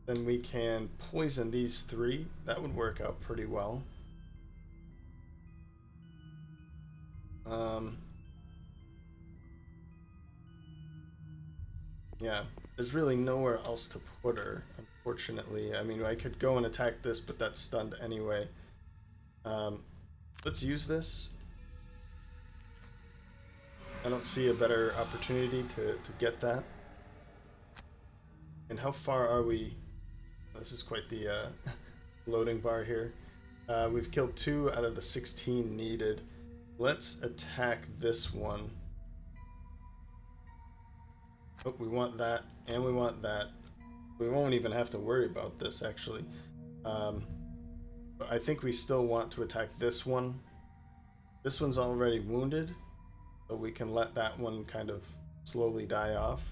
Speaker 1: then we can poison these 3. That would work out pretty well. Yeah, there's really nowhere else to put her, unfortunately. I mean, I could go and attack this, but that's stunned anyway. Let's use this. I don't see a better opportunity to get that. And how far are we? This is quite the loading bar here. We've killed 2 out of the 16 needed. Let's attack this one. Oh, we want that, and we want that. We won't even have to worry about this, actually. But I think we still want to attack this one. This one's already wounded, so we can let that one kind of slowly die off.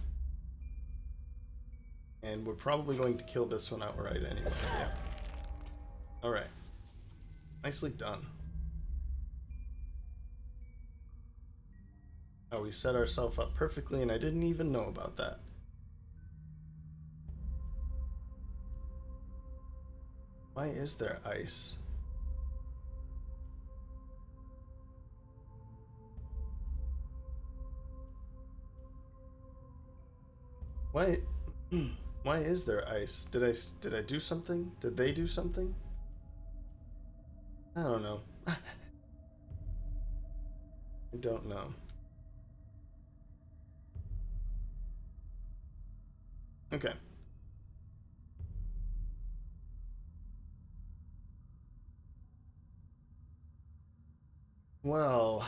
Speaker 1: And we're probably going to kill this one outright anyway. Yeah. Alright. Nicely done. Oh, we set ourselves up perfectly, and I didn't even know about that. Why is there ice? Why? Why is there ice? Did I do something? Did they do something? I don't know. I don't know. Okay. Well,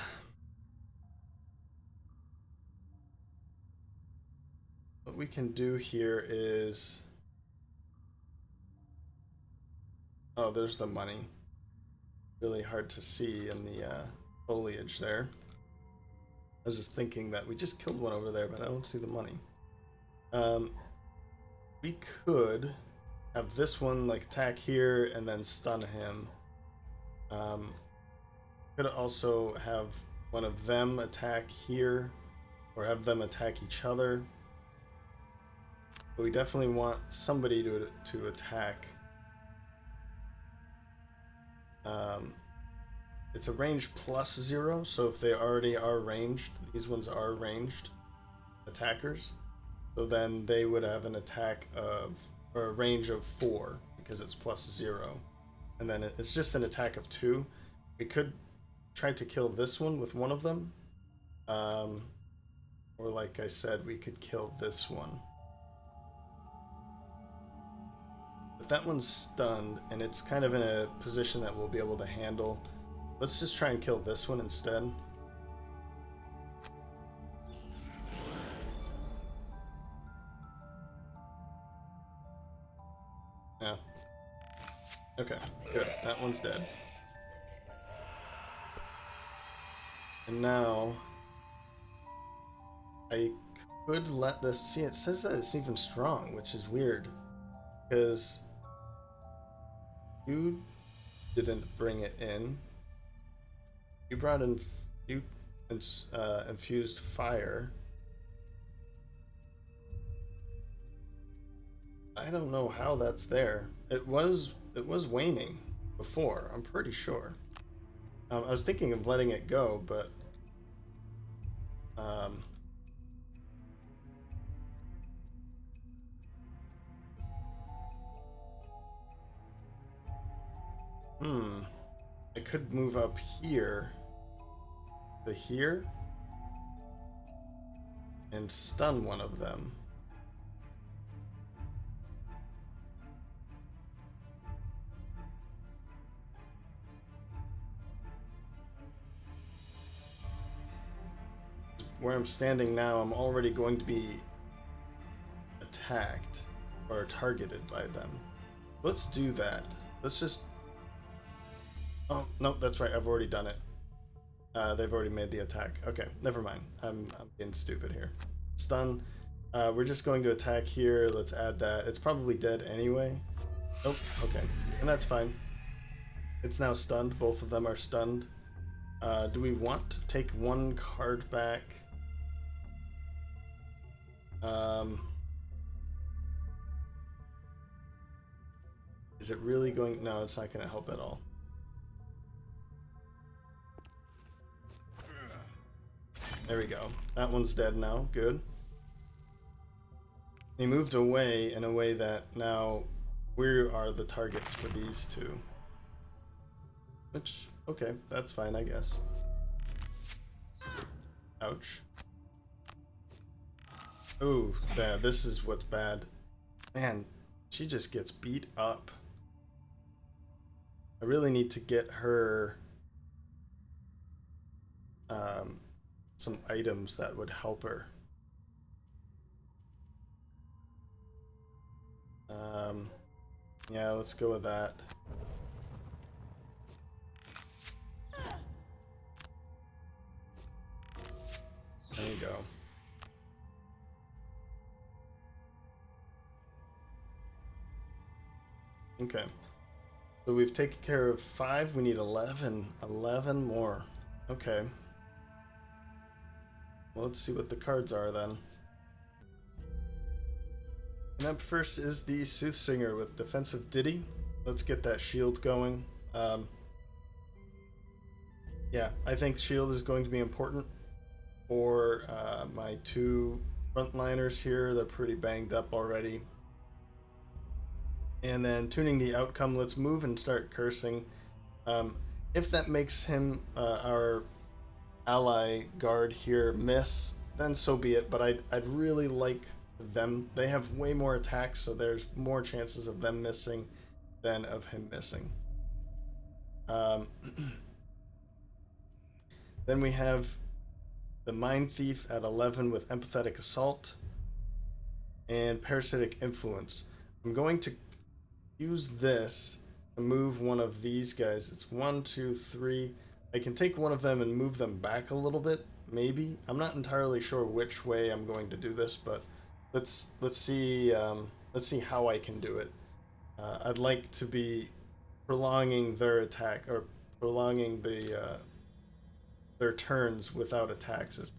Speaker 1: what we can do here is... Oh, there's the money. Really hard to see in the foliage there. I was just thinking that we just killed one over there, but I don't see the money. We could have this one like attack here and then stun him. Could also have one of them attack here, or have them attack each other. But we definitely want somebody to attack. It's a range +0, so if they already are ranged, these ones are ranged attackers. So then they would have an attack of, or a range of 4, because it's +0. And then it's just an attack of 2. We could try to kill this one with one of them. Or like I said, we could kill this one. But that one's stunned, and it's kind of in a position that we'll be able to handle. Let's just try and kill this one instead. Yeah. Okay, good. That one's dead. And now I could let this... See, it says that it's even strong, which is weird. Because you didn't bring it in. You brought in infused fire. I don't know how that's there. It was waning before, I'm pretty sure. I was thinking of letting it go, but I could move up here to here and stun one of them. Where I'm standing now, I'm already going to be attacked or targeted by them. Let's do that. Let's just... Oh, no, that's right. I've already done it. They've already made the attack. Okay, never mind. I'm being stupid here. Stun. We're just going to attack here. Let's add that. It's probably dead anyway. Oh, okay. And that's fine. It's now stunned. Both of them are stunned. Do we want to take one card back? Is it really going... No, it's not going to help at all. There we go. That one's dead now. Good. He moved away in a way that now we are the targets for these two. Which, okay, that's fine, I guess. Ouch. Ooh, yeah, this is what's bad. Man, she just gets beat up. I really need to get her some items that would help her. Yeah, let's go with that. There you go. Okay. So we've taken care of 5. We need 11. 11 more. Okay. Well, let's see what the cards are then. And up first is the Soothsinger with defensive ditty. Let's get that shield going. Yeah, I think shield is going to be important for my 2 frontliners here. They're pretty banged up already. And then tuning the outcome, let's move and start cursing. If that makes him, our ally guard here, miss, then so be it. But I'd really like them. They have way more attacks, so there's more chances of them missing than of him missing. Then we have the Mindthief at 11 with empathetic assault and parasitic influence. I'm going to use this to move one of these guys. It's 1, 2, 3. I can take one of them and move them back a little bit, maybe. I'm not entirely sure which way I'm going to do this, but let's see how I can do it. I'd like to be prolonging their attack, or prolonging their turns without attacks as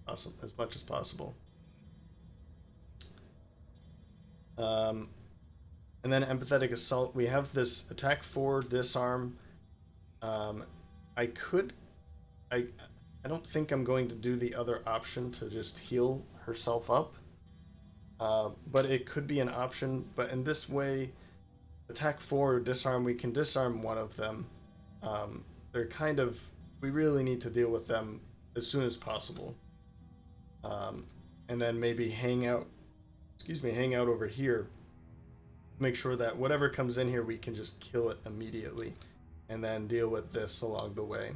Speaker 1: much as possible. And then empathetic assault. We have this attack 4 disarm. I don't think I'm going to do the other option to just heal herself up. But it could be an option. But in this way, attack 4 disarm, we can disarm one of them. They're kind of, we really need to deal with them as soon as possible. And then maybe hang out over here. Make sure that whatever comes in here, we can just kill it immediately, and then deal with this along the way.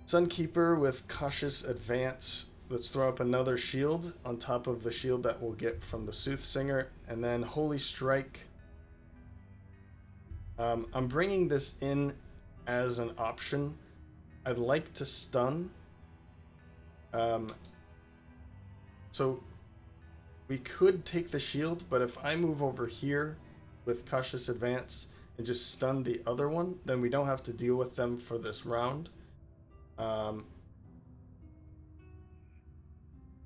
Speaker 1: Sunkeeper with cautious advance. Let's throw up another shield on top of the shield that we'll get from the Soothsinger, and then Holy Strike. I'm bringing this in as an option. I'd like to stun. So we could take the shield, but if I move over here with cautious advance and just stun the other one, then we don't have to deal with them for this round. And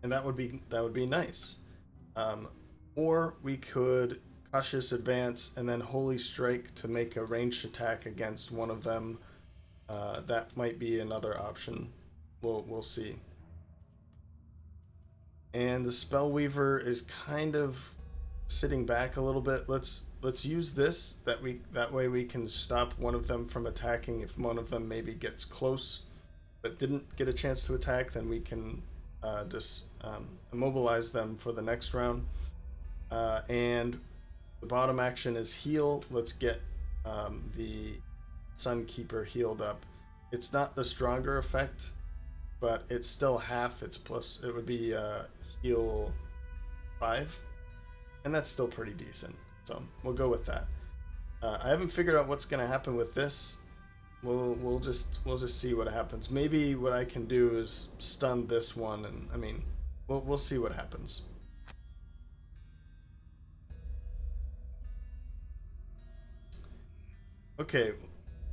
Speaker 1: that would be nice. Or we could cautious advance and then Holy Strike to make a ranged attack against one of them. That might be another option. We'll see. And the Spellweaver is kind of sitting back a little bit. Let's use this. That way we can stop one of them from attacking. If one of them maybe gets close but didn't get a chance to attack, then we can just immobilize them for the next round. And the bottom action is heal. Let's get the Sunkeeper healed up. It's not the stronger effect, but it's still half. It's plus. It would be heal 5, and that's still pretty decent. So we'll go with that. I haven't figured out what's going to happen with this. We'll just see what happens. Maybe what I can do is stun this one, and I mean, we'll see what happens. Okay,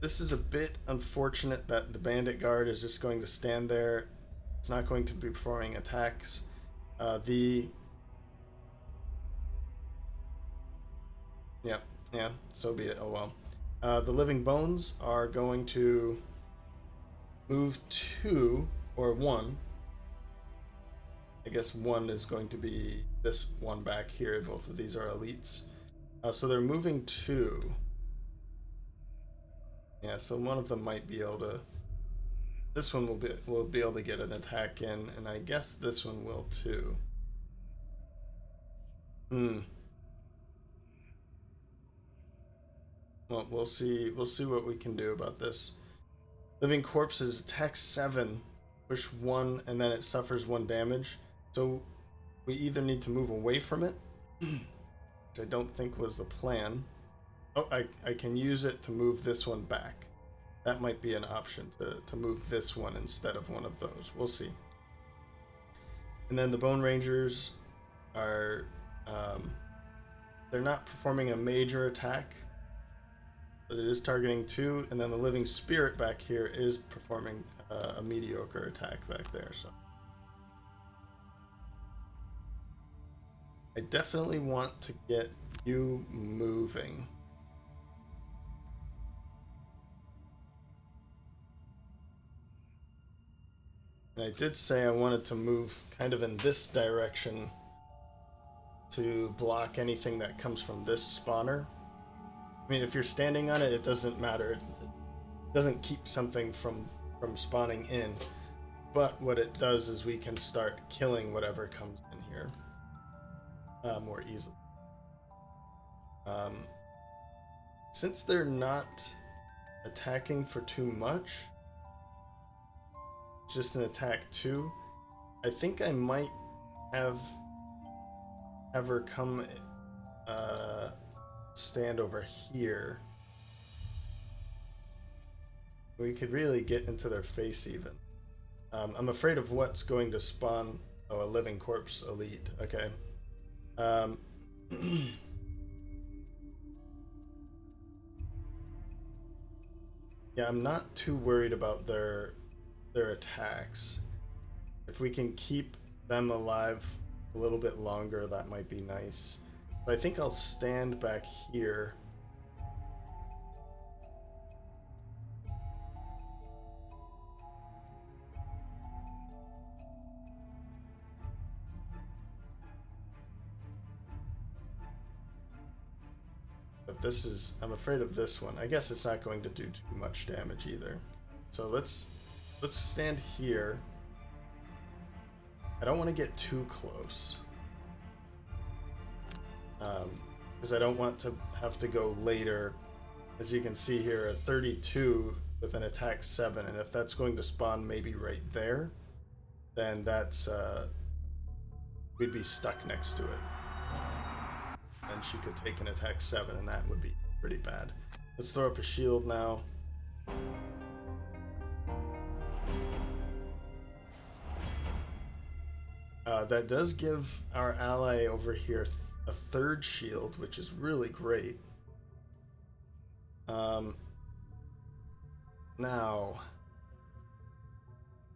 Speaker 1: this is a bit unfortunate that the Bandit Guard is just going to stand there. It's not going to be performing attacks. Yeah, so be it. Oh well. The Living Bones are going to move 2 or 1. I guess 1 is going to be this one back here. Both of these are elites. So they're moving 2. Yeah, so one of them might be able to. This one will be able to get an attack in, and I guess this one will too. Well, we'll see what we can do about this. Living Corpses attack 7, push 1, and then it suffers 1 damage. So we either need to move away from it, which I don't think was the plan. Oh, I can use it to move this one back. That might be an option to move this one instead of one of those. We'll see. And then the Bone Rangers are they're not performing a major attack, but it is targeting 2, and then the Living Spirit back here is performing a mediocre attack back there. So I definitely want to get you moving. And I did say I wanted to move kind of in this direction to block anything that comes from this spawner. I mean, if you're standing on it, it doesn't matter. It doesn't keep something from spawning in. But what it does is we can start killing whatever comes in here more easily. Since they're not attacking for too much. It's just an attack 2. I think I might have her come stand over here. We could really get into their face even. I'm afraid of what's going to spawn. Oh, a living corpse elite. Okay. Yeah, I'm not too worried about their attacks. If we can keep them alive a little bit longer, that might be nice. But I think I'll stand back here. But this is, I'm afraid of this one. I guess it's not going to do too much damage either. So let's stand here. I don't want to get too close. Because I don't want to have to go later. As you can see here, a 32 with an attack 7, and if that's going to spawn maybe right there, then that's we'd be stuck next to it. And she could take an attack 7, and that would be pretty bad. Let's throw up a shield now. That does give our ally over here a 3rd shield, which is really great. Now,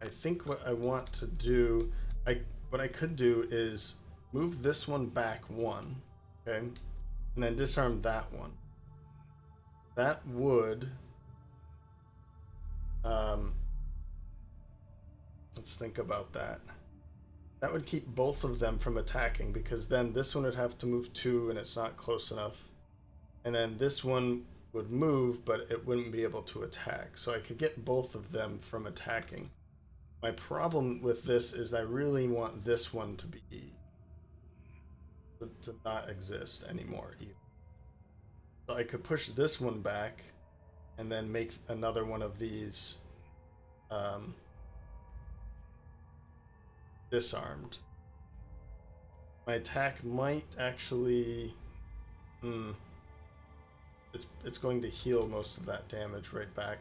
Speaker 1: I think what I want to do, what I could do is move this one back 1, okay, and then disarm that one. That would, let's think about that. That would keep both of them from attacking, because then this one would have to move 2 and it's not close enough. And then this one would move, but it wouldn't be able to attack. So I could get both of them from attacking. My problem with this is I really want this one to not exist anymore either. So I could push this one back and then make another one of these disarmed. My attack might actually it's going to heal most of that damage right back.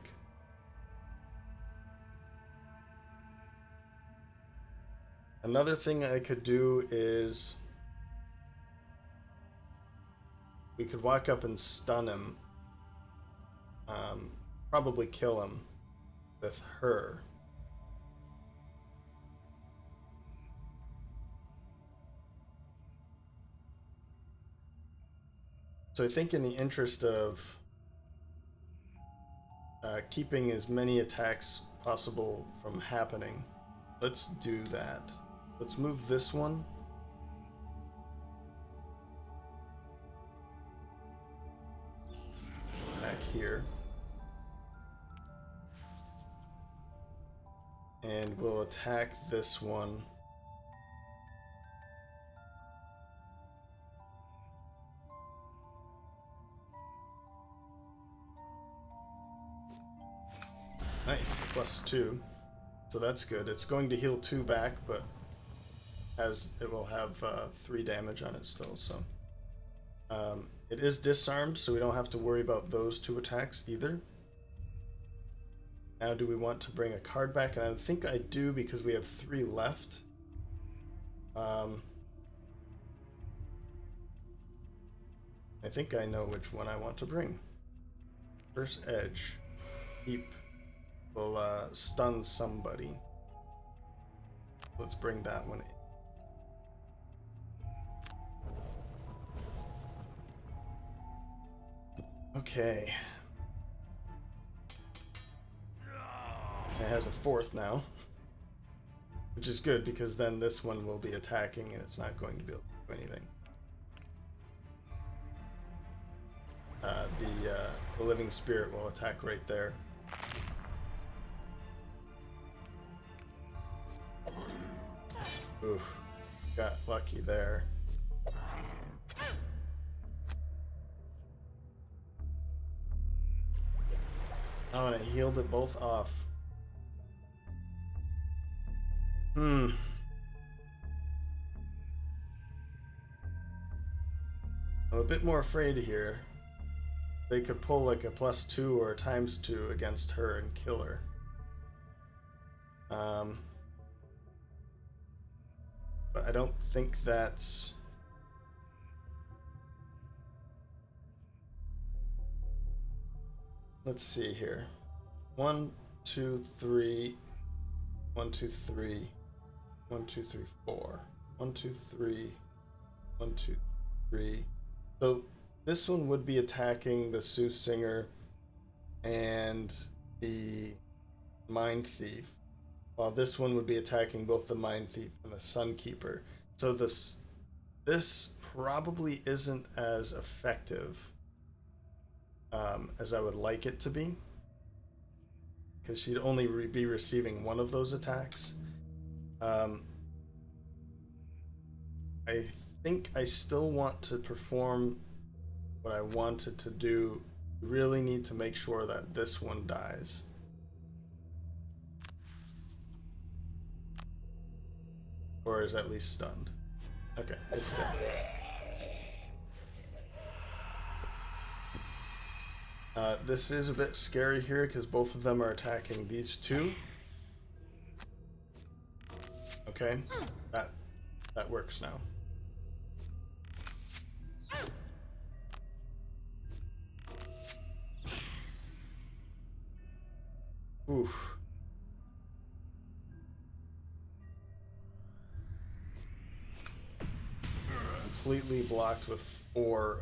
Speaker 1: Another thing I could do is we could walk up and stun him, probably kill him with her. So I think in the interest of keeping as many attacks possible from happening, let's do that. Let's move this one. Back here. And we'll attack this one. Nice, +2. So that's good. It's going to heal 2 back, but it will have 3 damage on it still. So it is disarmed, so we don't have to worry about those 2 attacks either. Now, do we want to bring a card back? And I think I do, because we have 3 left. I think I know which one I want to bring. First Edge. Keep. Will stun somebody. Let's bring that one in. Okay. It has a 4th now, which is good, because then this one will be attacking and it's not going to be able to do anything. The living spirit will attack right there. Oof, got lucky there. Oh, and I healed it both off. I'm a bit more afraid here. They could pull like a +2 or a ×2 against her and kill her. But I don't think that's... Let's see here. 1, 2, 3. 1, 2, 3. 1, 2, 3, 4. 1, 2, 3. 1, 2, 3. So this one would be attacking the Soothsinger and the Mindthief, while this one would be attacking both the Mindthief and the Sunkeeper. So this probably isn't as effective as I would like it to be, because she'd only be receiving one of those attacks. I think I still want to perform what I wanted to do. Really need to make sure that this one dies. Or is at least stunned. Okay, it's dead. This is a bit scary here because both of them are attacking these two. Okay, that works now. Oof. Completely blocked with 4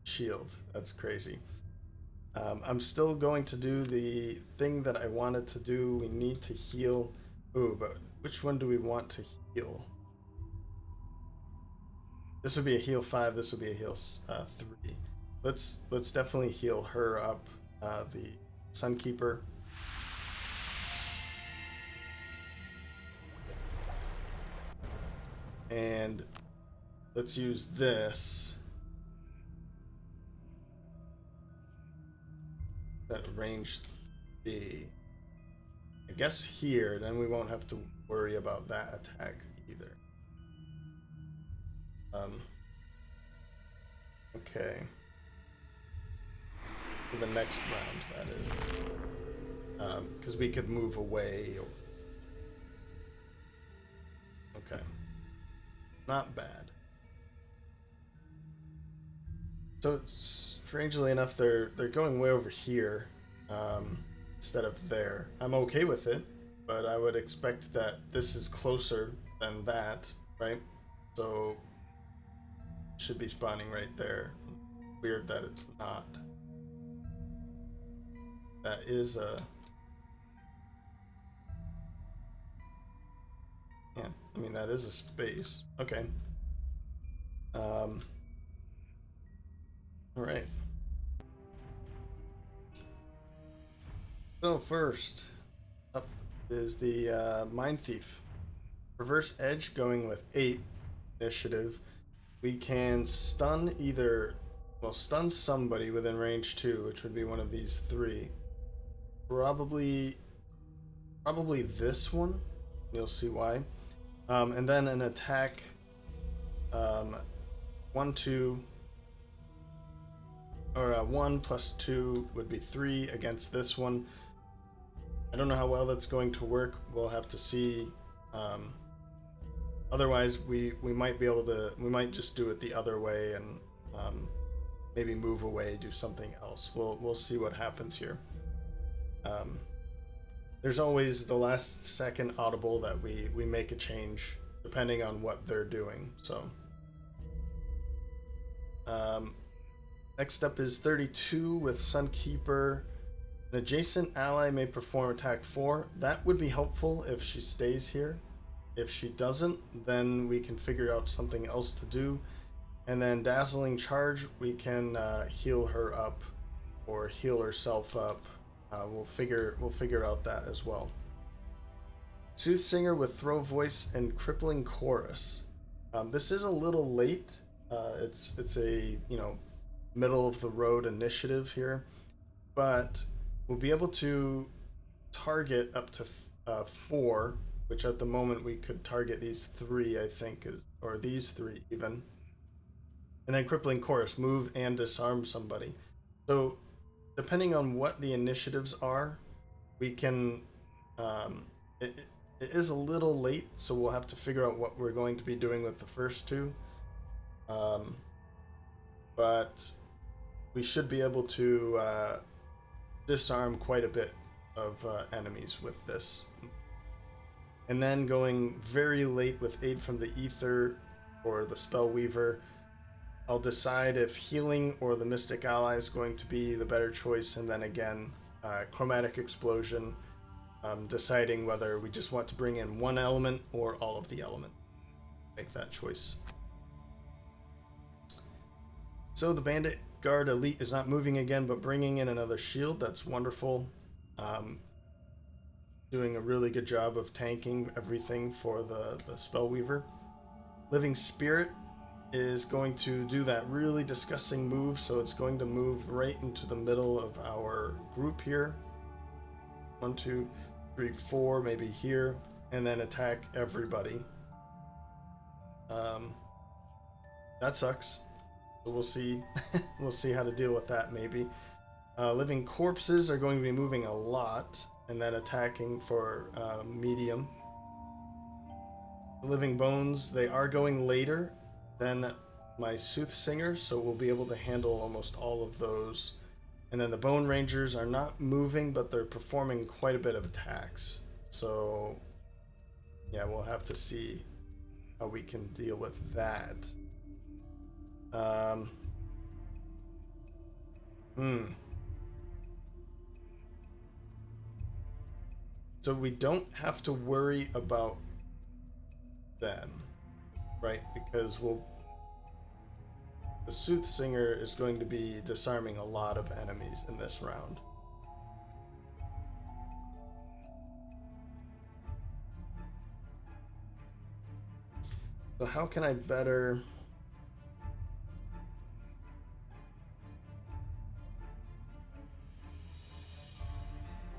Speaker 1: shield. That's crazy. I'm still going to do the thing that I wanted to do. We need to heal. Ooh, but which one do we want to heal? This would be a heal 5. This would be a heal 3. Let's definitely heal her up. The Sunkeeper. And let's use this. That range 3. I guess here, then we won't have to worry about that attack either. Okay. For the next round, that is. Because we could move away. Okay. Not bad. So strangely enough, they're going way over here instead of there. I'm okay with it, but I would expect that this is closer than that, right? So it should be spawning right there. Weird that it's not. That is a... Yeah, I mean, that is a space. Okay. All right. So first up is the Mindthief. Reverse Edge going with 8 initiative. We can stun stun somebody within range 2, which would be one of these 3. Probably this one. You'll see why. And then an attack 1, 2, or 1 plus 2 would be 3 against this one. I don't know how well that's going to work. We'll have to see. Otherwise, we might be able to. We might just do it the other way and maybe move away, do something else. We'll see what happens here. There's always the last second audible that we make a change depending on what they're doing. So next up is 32 with Sunkeeper. An adjacent ally may perform attack 4. That would be helpful if she stays here. If she doesn't, then we can figure out something else to do. And then Dazzling Charge, we can heal her up or heal herself up. We'll figure out that as well. Soothsinger with Throw Voice and Crippling Chorus. This is a little late. It's a middle of the road initiative here, but we'll be able to target up to 4, which at the moment we could target these 3, I think, or these 3 even. And then crippling chorus, move and disarm somebody. So depending on what the initiatives are, we can it is a little late, so we'll have to figure out what we're going to be doing with the first 2. But we should be able to disarm quite a bit of enemies with this. And then going very late with aid from the Ether or the Spellweaver, I'll decide if healing or the Mystic Ally is going to be the better choice, and then again, Chromatic Explosion, deciding whether we just want to bring in one element or all of the element. Make that choice. So the Bandit Guard Elite is not moving again, but bringing in another shield. That's wonderful. Doing a really good job of tanking everything for the Spellweaver. Living Spirit is going to do that really disgusting move, so it's going to move right into the middle of our group here. 1, 2, 3, 4, maybe here, and then attack everybody. That sucks. So we'll see. We'll see how to deal with that maybe. Living Corpses are going to be moving a lot and then attacking for medium. Living Bones, they are going later than my Soothsinger, so we'll be able to handle almost all of those. And then the Bone Rangers are not moving, but they're performing quite a bit of attacks. So yeah, we'll have to see how we can deal with that. So we don't have to worry about them, right? Because the Soothsinger is going to be disarming a lot of enemies in this round. So how can I better...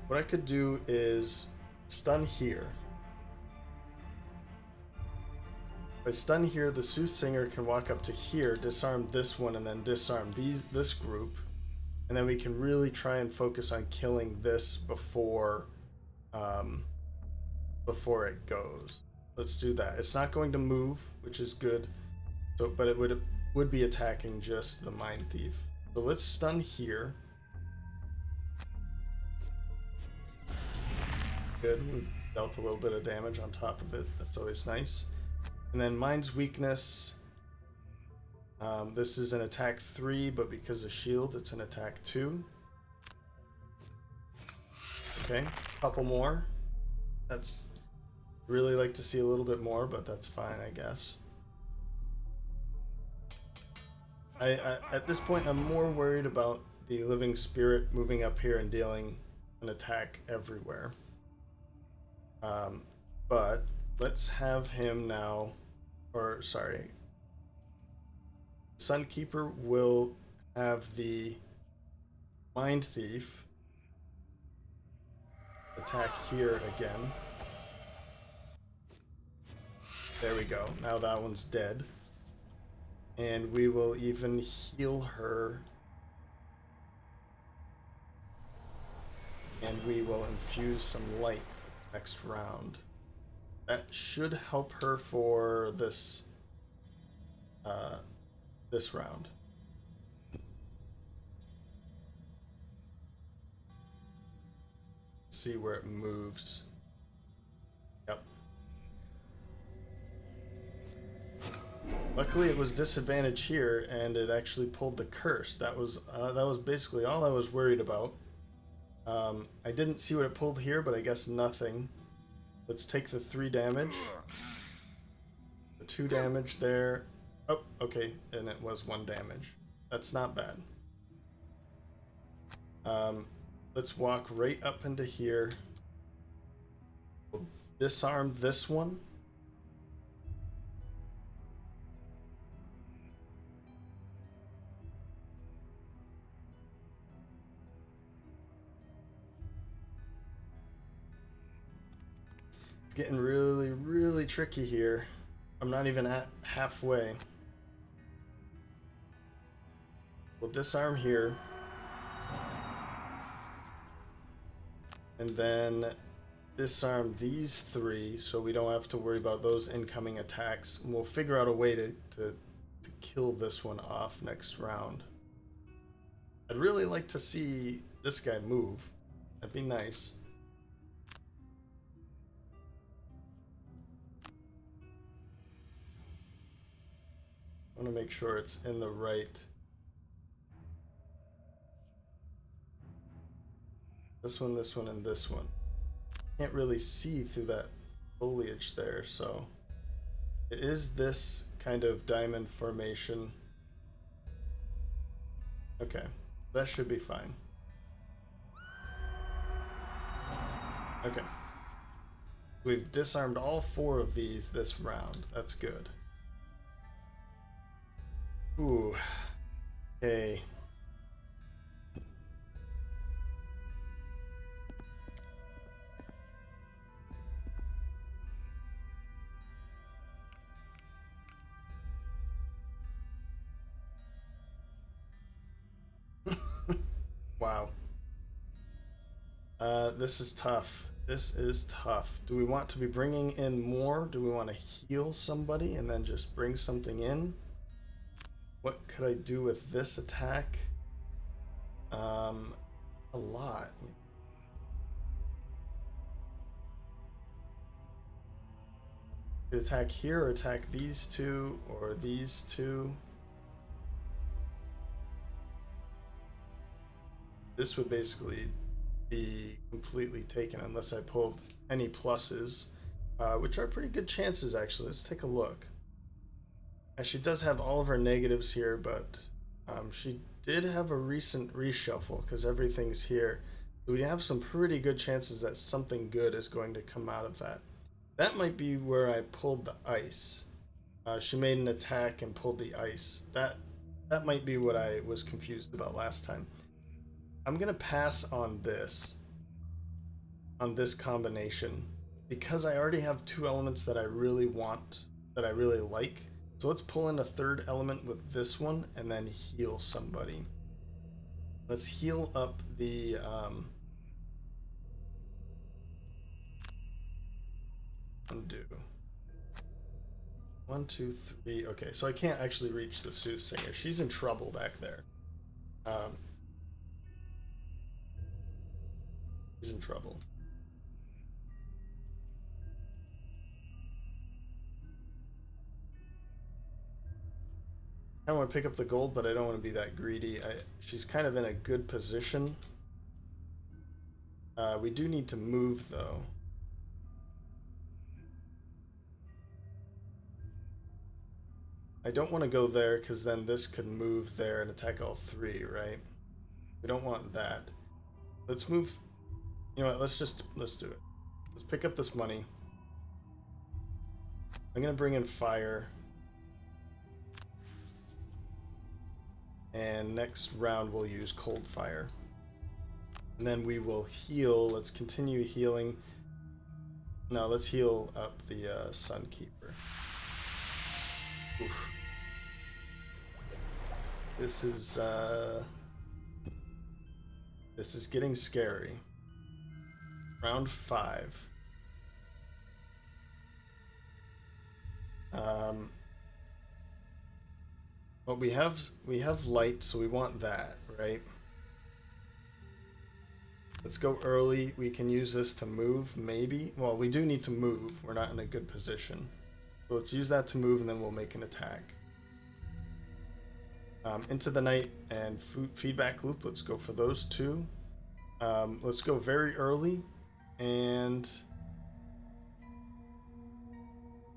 Speaker 1: What I could do is stun here. If I stun here, the Soothsinger can walk up to here, disarm this one, and then disarm this group. And then we can really try and focus on killing this before it goes. Let's do that. It's not going to move, which is good. So, but it would be attacking just the Mindthief. So let's stun here. Good. We've dealt a little bit of damage on top of it. That's always nice. And then Mind's Weakness. This is an attack 3, but because of shield, it's an attack 2. Okay, couple more. That's really like to see a little bit more, but that's fine, I guess. I at this point, I'm more worried about the Living Spirit moving up here and dealing an attack everywhere. But let's have him now, or sorry, Sunkeeper will have the Mindthief attack here again. There we go. Now that one's dead. And we will even heal her. And we will infuse some light next round. That should help her for this this round. See where it moves. Yep. Luckily it was disadvantage here and it actually pulled the curse. That was basically all I was worried about. I didn't see what it pulled here, but I guess nothing. Let's take the 3 damage. The 2 damage there. Oh, okay, and it was 1 damage. That's not bad. Let's walk right up into here. We'll disarm this one. getting really, really tricky here. I'm not even at halfway. We'll disarm here. And then disarm these three so we don't have to worry about those incoming attacks. And we'll figure out a way to kill this one off next round. I'd really like to see this guy move. That'd be nice. I want to make sure it's in the right. This one, and this one. Can't really see through that foliage there, so it is this kind of diamond formation. Okay, that should be fine. Okay. We've disarmed all 4 of these this round. That's good. Ooh. Okay. Wow. This is tough. This is tough. Do we want to be bringing in more? Do we want to heal somebody and then just bring something in? What could I do with this attack? A lot. Could attack here or attack these 2 or these 2. This would basically be completely taken unless I pulled any pluses, which are pretty good chances actually. Let's take a look. She does have all of her negatives here, but she did have a recent reshuffle because everything's here. So we have some pretty good chances that something good is going to come out of that. That might be where I pulled the ice. She made an attack and pulled the ice. That might be what I was confused about last time. I'm gonna pass on this combination because I already have 2 elements that I really want, that I really like. So let's pull in a 3rd element with this one and then heal somebody. Let's heal up the undo. 1, 2, 3. Okay, so I can't actually reach the Soothsinger. She's in trouble back there. She's in trouble. I want to pick up the gold, but I don't want to be that greedy. She's kind of in a good position. We do need to move, though. I don't want to go there, because then this could move there and attack all 3, right? We don't want that. Let's move... You know what, let's do it. Let's pick up this money. I'm going to bring in fire. And next round we'll use cold fire. And then we will heal. Let's continue healing. No, let's heal up the Sunkeeper. Oof. This is getting scary. Round 5. But we have light, so we want that, right? Let's go early. We can use this to move, maybe. Well, we do need to move. We're not in a good position. So let's use that to move, and then we'll make an attack. Into the night and feedback loop. Let's go for those 2. Let's go very early. And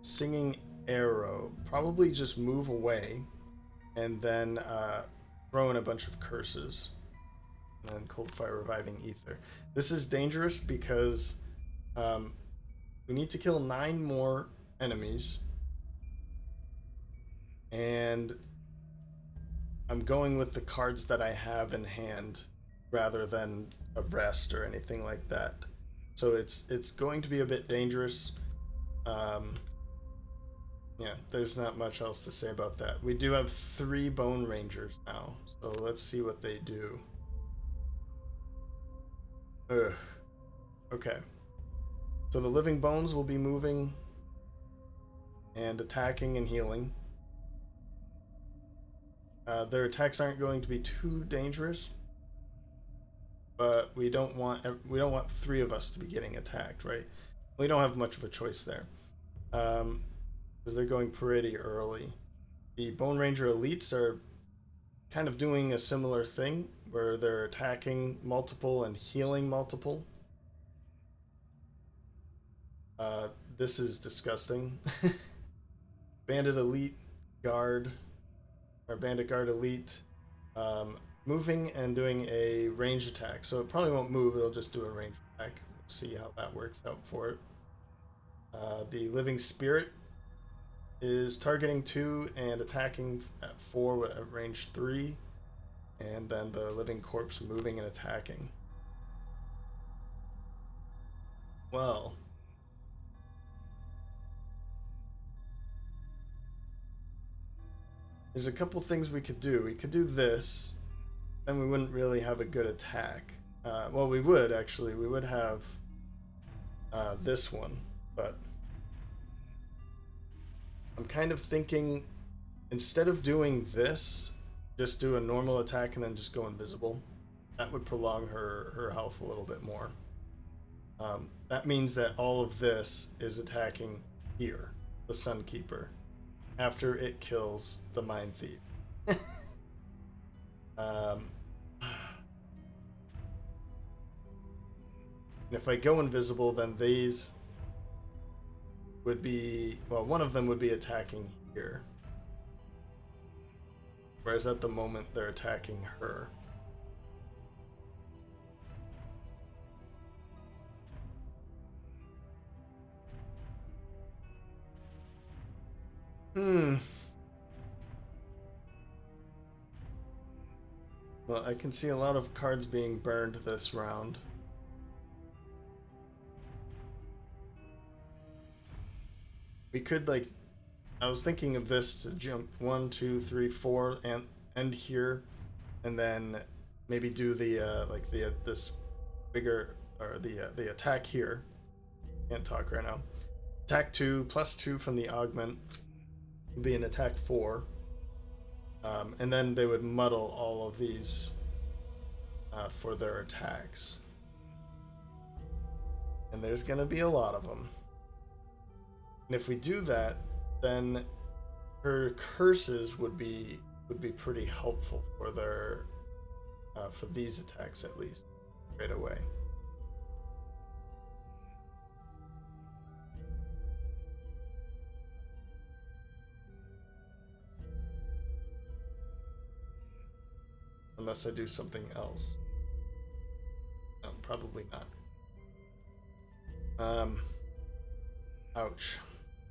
Speaker 1: singing arrow. Probably just move away. And then throw in a bunch of curses. And then cold fire reviving ether. This is dangerous because we need to kill 9 more enemies. And I'm going with the cards that I have in hand rather than a rest or anything like that. So it's going to be a bit dangerous. Yeah, there's not much else to say about that. We do have 3 Bone Rangers now, so let's see what they do. Ugh. Okay. So the Living Bones will be moving and attacking and healing. Their attacks aren't going to be too dangerous, but we don't want 3 of us to be getting attacked, right? We don't have much of a choice there, because they're going pretty early. The Bone Ranger Elites are kind of doing a similar thing, where they're attacking multiple and healing multiple. This is disgusting. Bandit Elite Guard, or Bandit Guard Elite, moving and doing a range attack. So it probably won't move, it'll just do a range attack. We'll see how that works out for it. The Living Spirit is targeting 2 and attacking at 4 with a range 3. And then the Living Corpse moving and attacking. Well, there's a couple things we could do. We could do this, then we wouldn't really have a good attack. Well, we would actually. We would have this one, but I'm kind of thinking instead of doing this, just do a normal attack and then just go invisible. That would prolong her health a little bit more. That means that all of this is attacking here, the Sunkeeper, after it kills the Mindthief. If I go invisible, then these would be, well, one of them would be attacking here. Whereas at the moment, they're attacking her. Well, I can see a lot of cards being burned this round. We could, like, I was thinking of this to jump 1, 2, 3, 4 and end here, and then maybe do the like this bigger, or the attack here. Can't talk right now. Attack 2 plus 2 from the augment would be an attack 4, and then they would muddle all of these for their attacks, and there's gonna be a lot of them. And if we do that, then her curses would be pretty helpful for their for these attacks, at least right away. Unless I do something else. No, probably not. Ouch.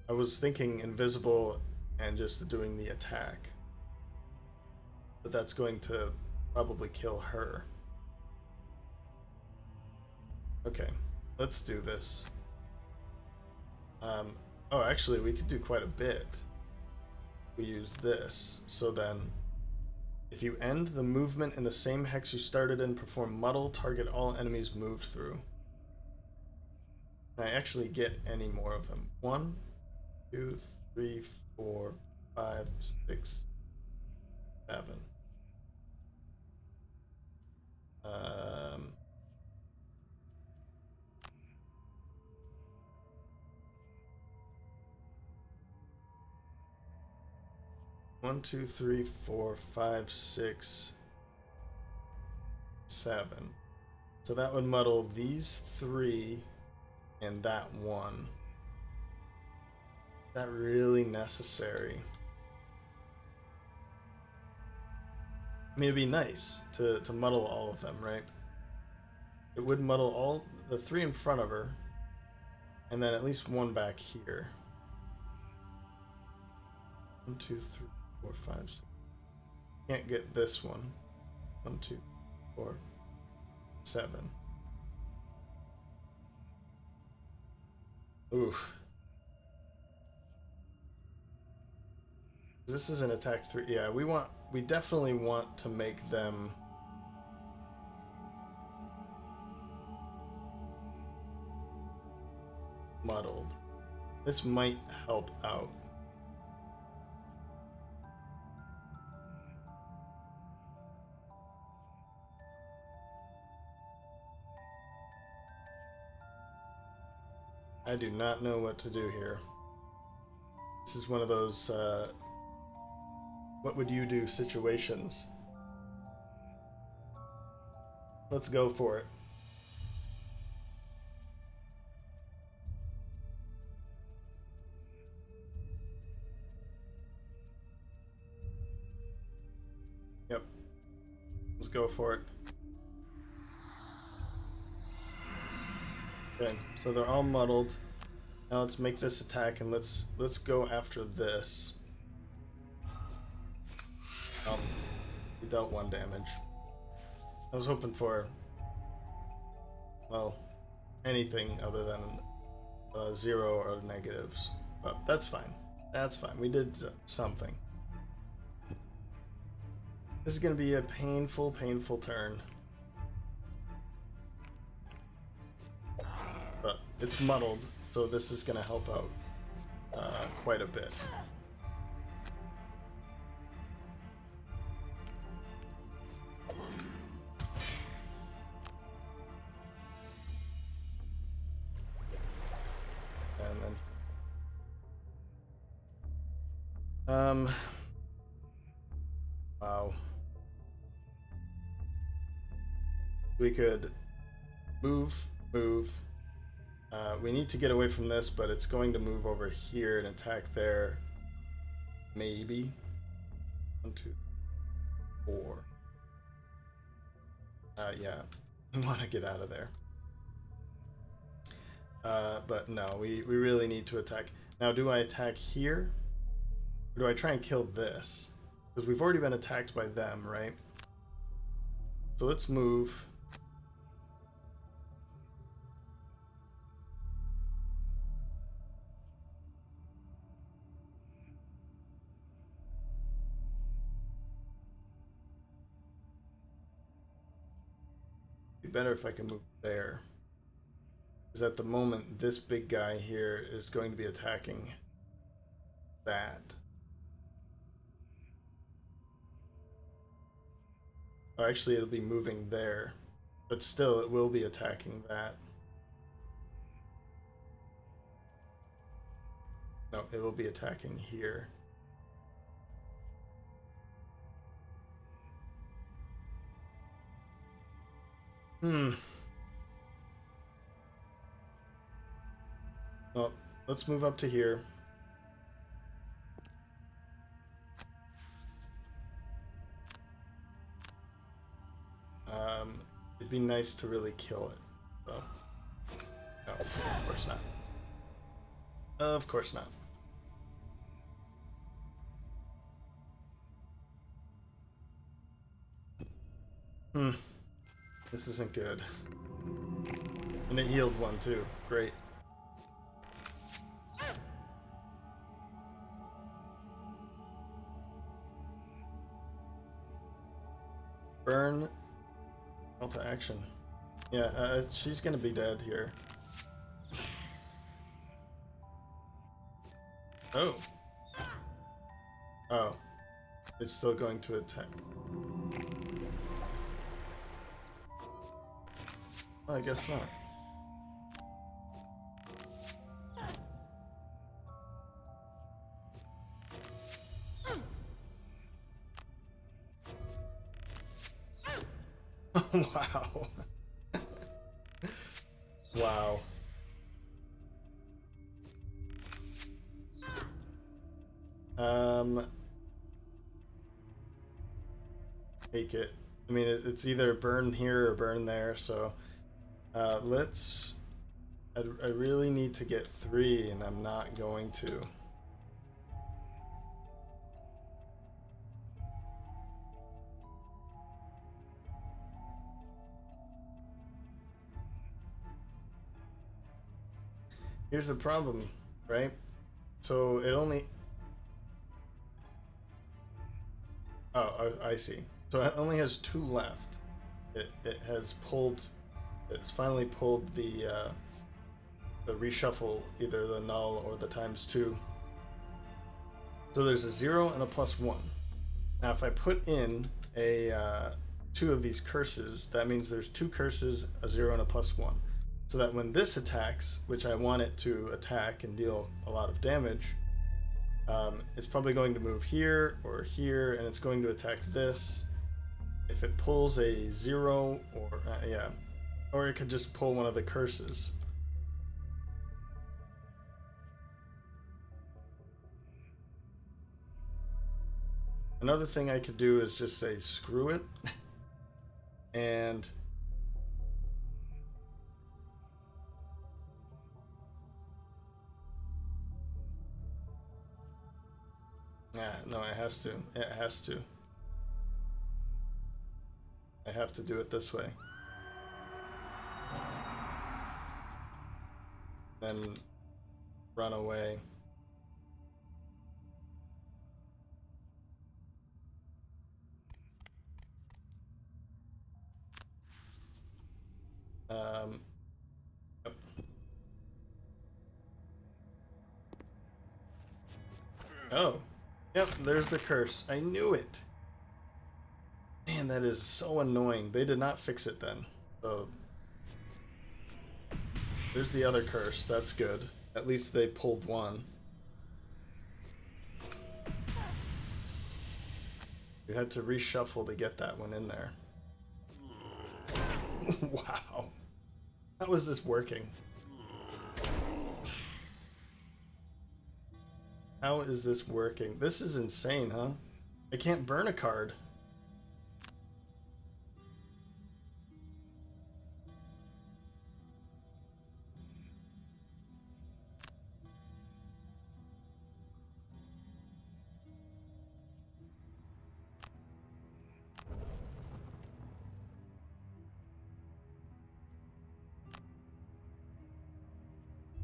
Speaker 1: I was thinking invisible and just doing the attack. But that's going to probably kill her. Okay, let's do this. Oh, actually, we could do quite a bit. We use this, so then if you end the movement in the same hex you started in, perform muddle, target all enemies moved through. Can I actually get any more of them? 1, 2, 3, 4, 5, 6, 7. 1, 2, 3, 4, 5, 6, 7. So that would muddle these 3 and that 1. Is that really necessary? I mean, it'd be nice to muddle all of them, right? It would muddle all the 3 in front of her, and then at least 1 back here. 1, 2, 3, 4, 5, 6. Can't get this one. 1, 2, 4, 7. Oof. This is an attack 3. Yeah, we definitely want to make them muddled. This might help out. I do not know what to do here. This is one of those what would you do situations. Let's go for it. Yep. Let's go for it. Okay, so they're all muddled. Now let's make this attack and let's go after this. He dealt 1 damage. I was hoping for, well, anything other than 0 or negatives, but that's fine. That's fine. We did something. This is going to be a painful, painful turn. But it's muddled, so this is going to help out quite a bit. And then... wow. We could move. We need to get away from this, but it's going to move over here and attack there. Maybe. 1, 2, 4. Yeah, we want to get out of there. But no, we really need to attack. Now, do I attack here? Or do I try and kill this? Because we've already been attacked by them, right? So let's move. Be better if I can move there. Because at the moment, this big guy here is going to be attacking that. Oh, actually, it'll be moving there. But still, it will be attacking that. No, it will be attacking here. Well, let's move up to here. It'd be nice to really kill it. So, no, of course not. Of course not. This isn't good. And it healed 1 too. Great. Burn. Call to action. Yeah, she's gonna be dead here. Oh. Oh. It's still going to attack. Well, I guess not. Wow. Wow. Take it. I mean, it's either burn here or burn there, so let's... I really need to get 3, and I'm not going to. Here's the problem, right? So it only... Oh, I see. So it only has 2 left. It has pulled. It's finally pulled the reshuffle, either the null or the ×2. So there's a 0 and a +1. Now if I put in a 2 of these curses, that means there's 2 curses, a 0 and a +1. So that when this attacks, which I want it to attack and deal a lot of damage, it's probably going to move here or here, and it's going to attack this. If it pulls a 0, or it could just pull one of the curses. Another thing I could do is just say screw it, and no, it has to. It has to. I have to do it this way. Then run away. Yep. Oh, yep, there's the curse. I knew it. Man, that is so annoying. They did not fix it then. So there's the other curse. That's good. At least they pulled one. You had to reshuffle to get that one in there. Wow. How is this working? How is this working? This is insane, huh? I can't burn a card.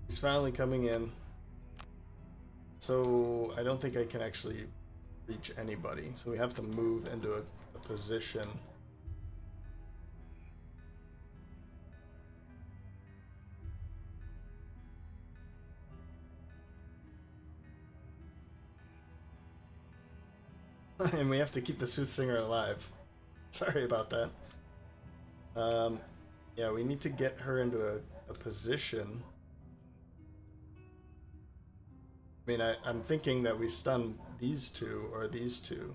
Speaker 1: He's finally coming in. So I don't think I can actually reach anybody. So we have to move into a position. And we have to keep the Soothsinger alive. Sorry about that. Yeah, we need to get her into a position. I mean, I'm thinking that we stun these two or these two.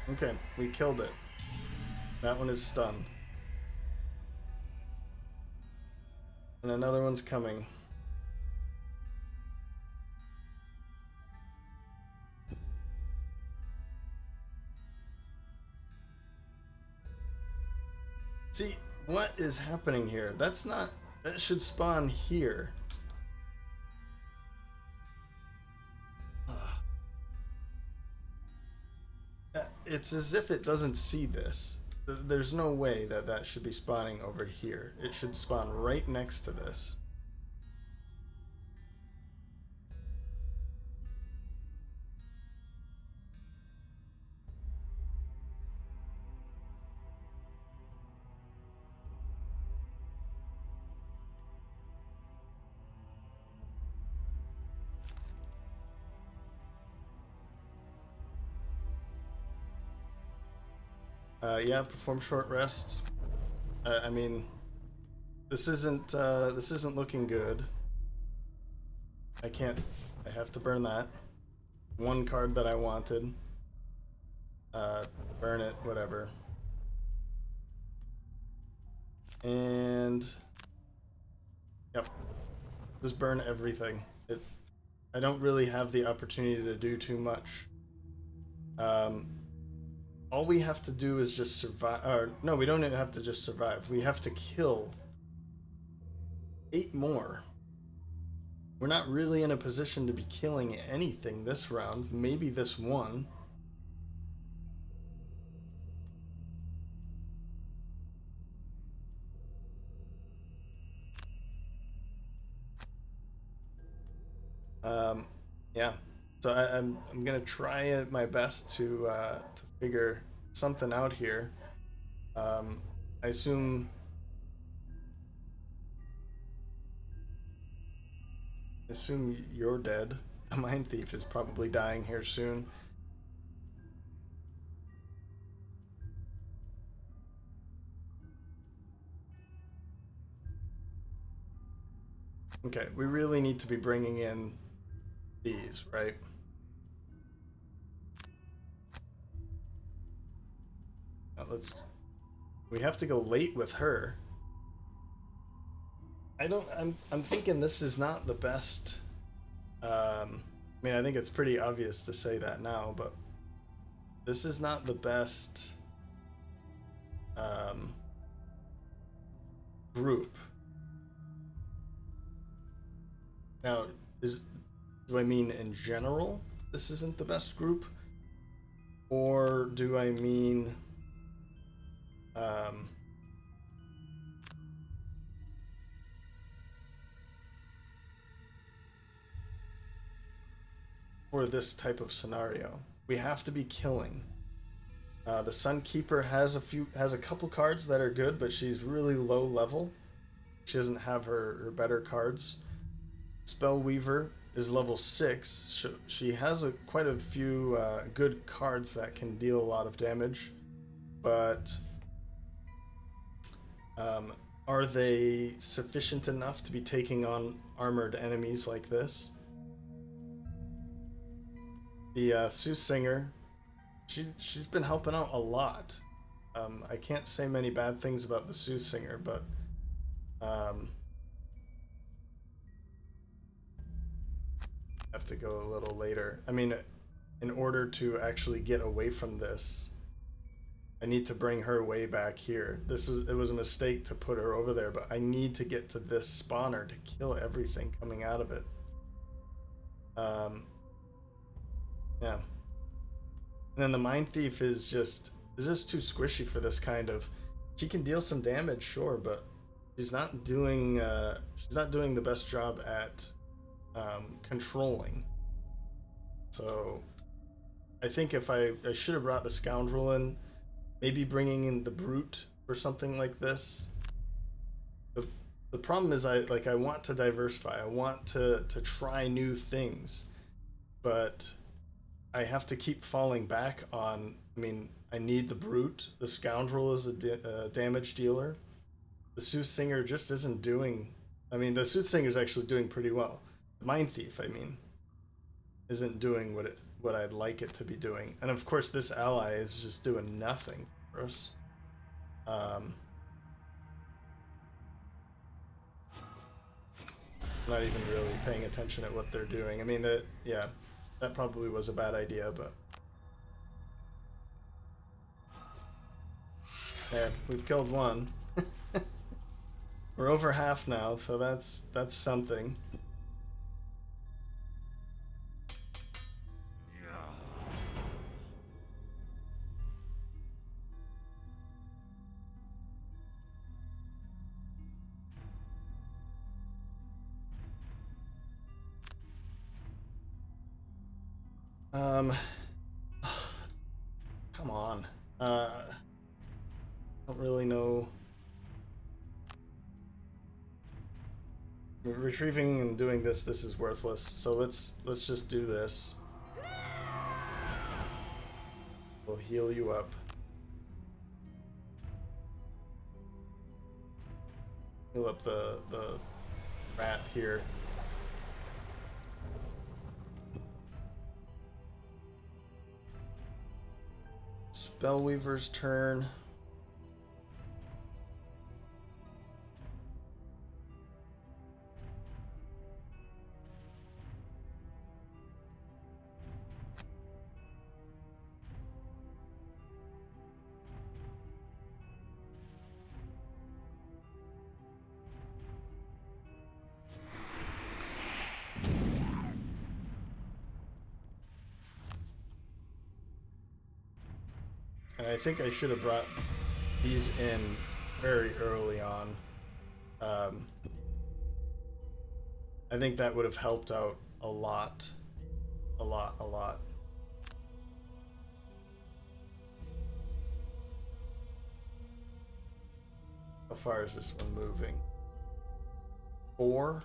Speaker 1: Okay, we killed it. That one is stunned. And another one's coming. See, what is happening here? That's not... That should spawn here. It's as if it doesn't see this. There's no way that that should be spawning over here. It should spawn right next to this. Yeah, perform short rest. I mean, this isn't looking good. I can't. I have to burn that. One card that I wanted. Burn it, whatever. And yep, just burn everything. I don't really have the opportunity to do too much. all we have to do is just survive. Or no, we don't even have to just survive. We have to kill 8 more. We're not really in a position to be killing anything this round. Maybe this one. Yeah. So I'm gonna try my best to figure something out here. I assume you're dead. The Mindthief is probably dying here soon. Okay, we really need to be bringing in these, right? Now we have to go late with her. I'm thinking this is not the best. I mean, I think it's pretty obvious to say that now, but this is not the best group. Now, do I mean in general this isn't the best group? Or do I mean for this type of scenario? We have to be killing. The Sunkeeper has a couple cards that are good, but she's really low level. She doesn't have her better cards. Spellweaver is level 6. She has quite a few good cards that can deal a lot of damage, but are they sufficient enough to be taking on armored enemies like this? The Soothsinger, she's been helping out a lot. I can't say many bad things about the Soothsinger, but have to go a little later. I mean, in order to actually get away from this, I need to bring her way back here. It was a mistake to put her over there, but I need to get to this spawner to kill everything coming out of it. Yeah. And then the Mindthief is just too squishy for this kind of. She can deal some damage, sure, but she's not doing the best job at controlling. So I think if I should have brought the Scoundrel in, maybe bringing in the Brute or something like this. The problem is I want to diversify. I want to try new things, but I have to keep falling back on. I mean, I need the Brute. The Scoundrel is a damage dealer. The Soothsinger just isn't doing. I mean, the Soothsinger is actually doing pretty well. The Mindthief, I mean, isn't doing what I'd like it to be doing. And of course, this ally is just doing nothing for us. Not even really paying attention at what they're doing. I mean, that probably was a bad idea, but yeah, we've killed one. We're over half now, so that's something. Come on. Don't really know. Retrieving and doing this is worthless. So let's just do this. We'll heal you up. Heal up the rat here. Spellweaver's turn. And I think I should have brought these in very early on. I think that would have helped out a lot. A lot. How far is this one moving? 4?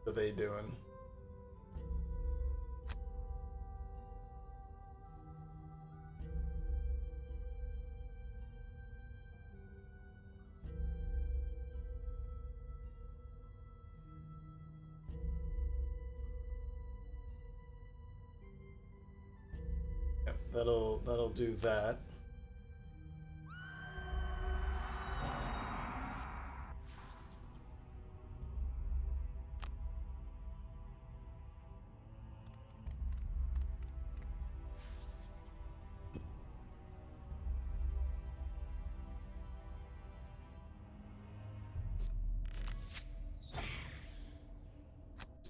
Speaker 1: What are they doing? Yep, that'll do that.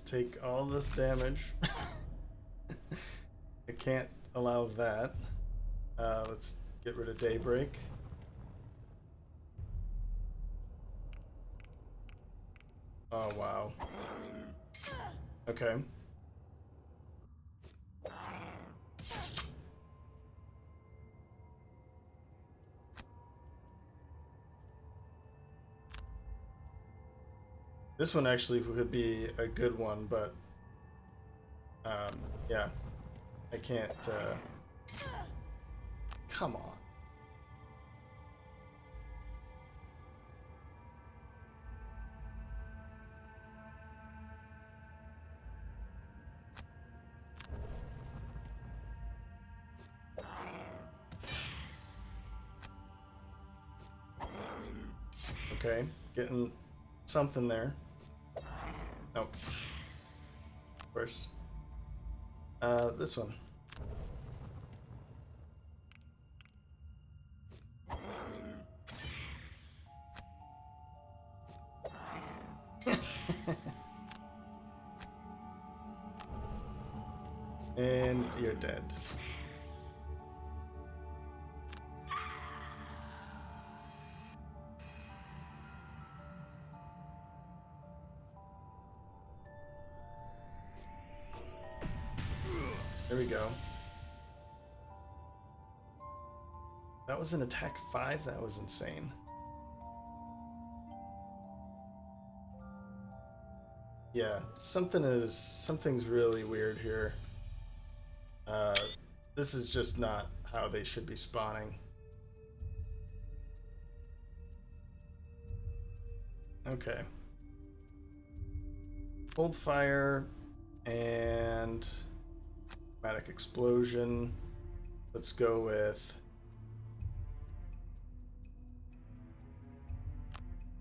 Speaker 1: Take all this damage. I can't allow that. Let's get rid of Daybreak. Oh, wow. Okay. This one actually would be a good one, but yeah, I can't. Come on. Okay, getting something there. Nope. Of course. This one. And you're dead. There we go. That was an attack 5? That was insane. Yeah, something's really weird here. This is just not how they should be spawning. Okay. Hold fire and dramatic explosion. Let's go with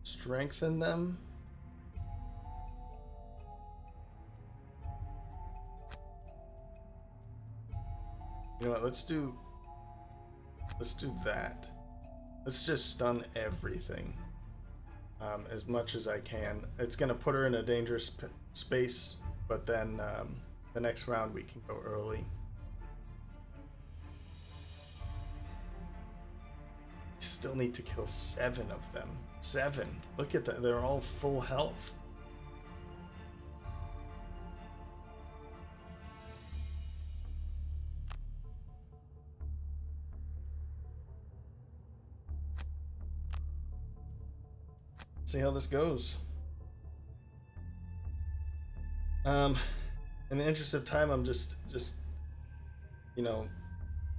Speaker 1: strengthen them. You know what, let's do that. Let's just stun everything as much as I can. It's gonna put her in a dangerous space, but then the next round we can go early. Still need to kill 7 of them. 7. Look at that, they're all full health. See how this goes. In the interest of time, I'm just you know,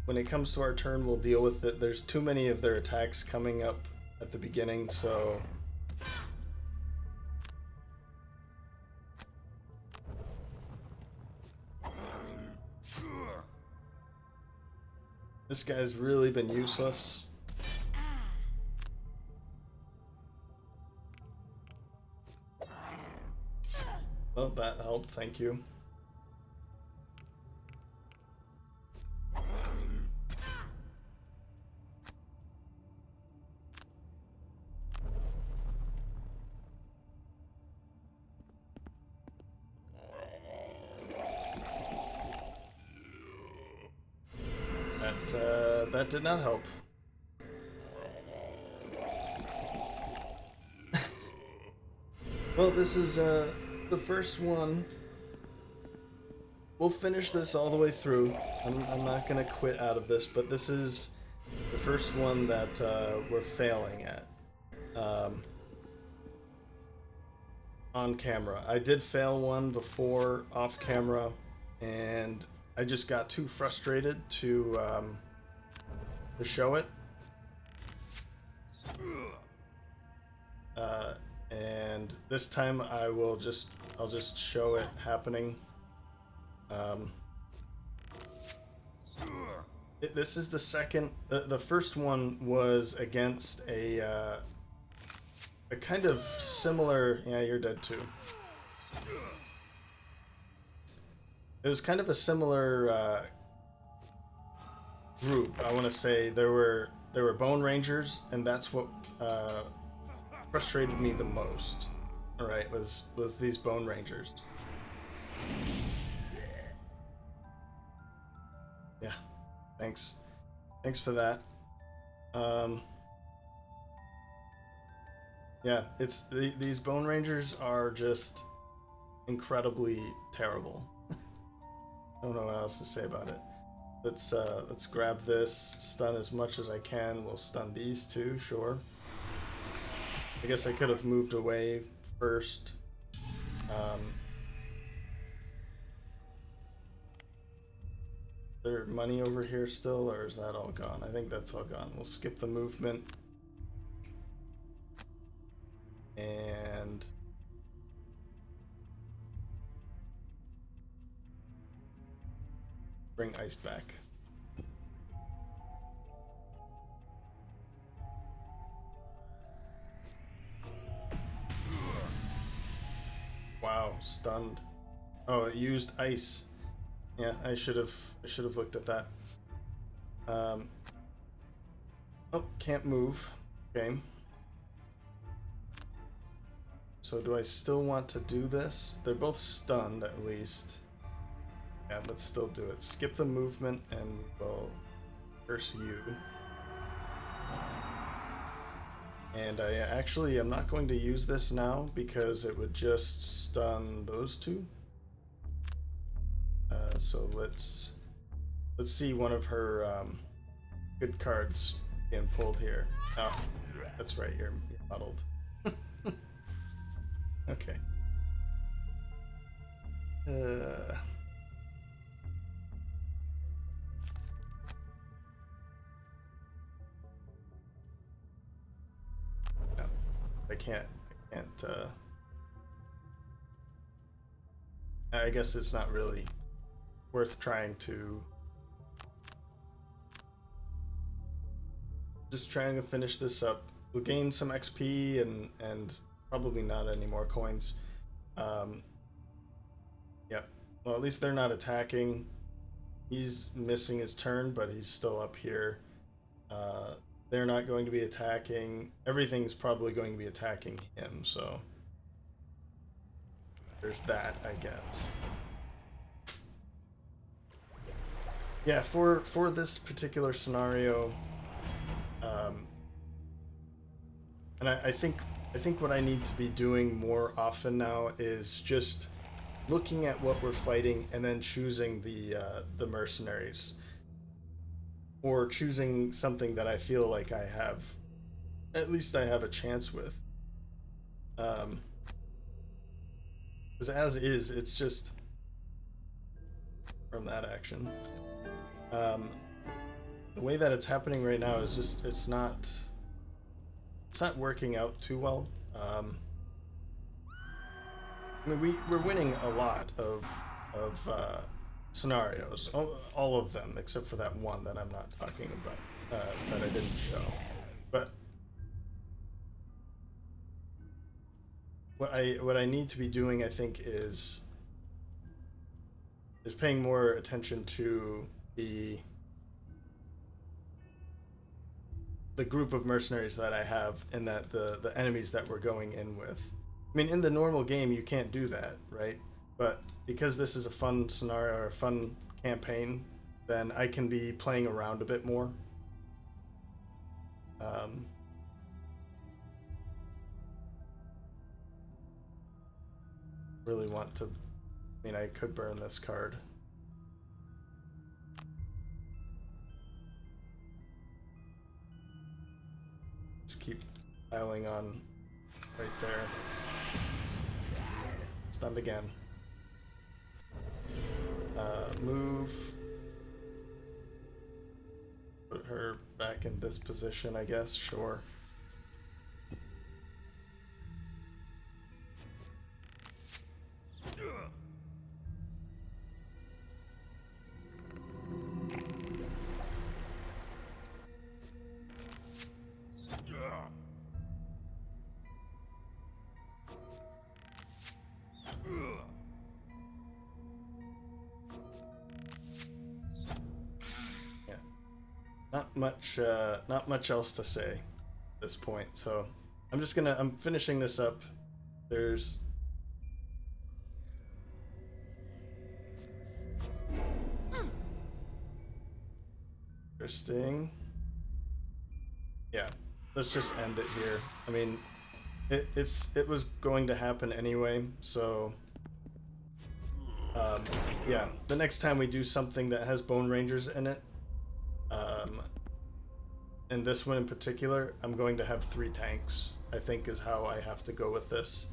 Speaker 1: when it comes to our turn, we'll deal with it. There's too many of their attacks coming up at the beginning, so this guy's really been useless. Well, that helped, thank you. That did not help. Well, this is the first one. We'll finish this all the way through. I'm not gonna quit out of this, but this is the first one that we're failing at on camera. I did fail one before off camera, and I just got too frustrated to show it. And this time I'll just show it happening. This is the second. The first one was against a kind of similar. Yeah, you're dead too. It was kind of a similar group. I want to say there were Bone Rangers, and that's what frustrated me the most. All right, was these Bone Rangers. Yeah, thanks for that. Yeah, these Bone Rangers are just incredibly terrible. I don't know what else to say about it. Let's grab this, stun as much as I can. We'll stun these two, sure. I guess I could have moved away first. There money over here still, or is that all gone? I think that's all gone. We'll skip the movement. And bring ice back. Wow, stunned. Oh, it used ice. Yeah, I should have looked at that. Oh, can't move. Okay. So do I still want to do this? They're both stunned at least. Yeah, let's still do it. Skip the movement and we'll curse you. And I'm not going to use this now because it would just stun those two. So let's see one of her good cards being pulled here. Oh, that's right, you're muddled. Okay. I can't. I guess it's not really worth trying to. Just trying to finish this up. We'll gain some XP and probably not any more coins. Yep. Well, at least they're not attacking. He's missing his turn, but he's still up here. They're not going to be attacking. Everything's probably going to be attacking him, so there's that, I guess. Yeah, for this particular scenario, and I think what I need to be doing more often now is just looking at what we're fighting and then choosing the mercenaries. Or choosing something that I feel like I have a chance with. Because as is, it's just from that action. The way that it's happening right now is just it's not working out too well. I mean, we're winning a lot of scenarios, all of them except for that one that I'm not talking about, that I didn't show. But what I need to be doing, I think, is paying more attention to the group of mercenaries that I have and that the enemies that we're going in with. I mean, in the normal game, you can't do that, right? But because this is a fun scenario or a fun campaign, then I can be playing around a bit more. Really want to, I mean, I could burn this card. Just keep piling on right there. Stunned again. Move. Put her back in this position, I guess. Sure. Not much else to say at this point, so I'm finishing this up. There's interesting. Yeah, let's just end it here. I mean, it was going to happen anyway, so yeah, the next time we do something that has Bone Rangers in it, and this one in particular, I'm going to have 3 tanks, I think is how I have to go with this.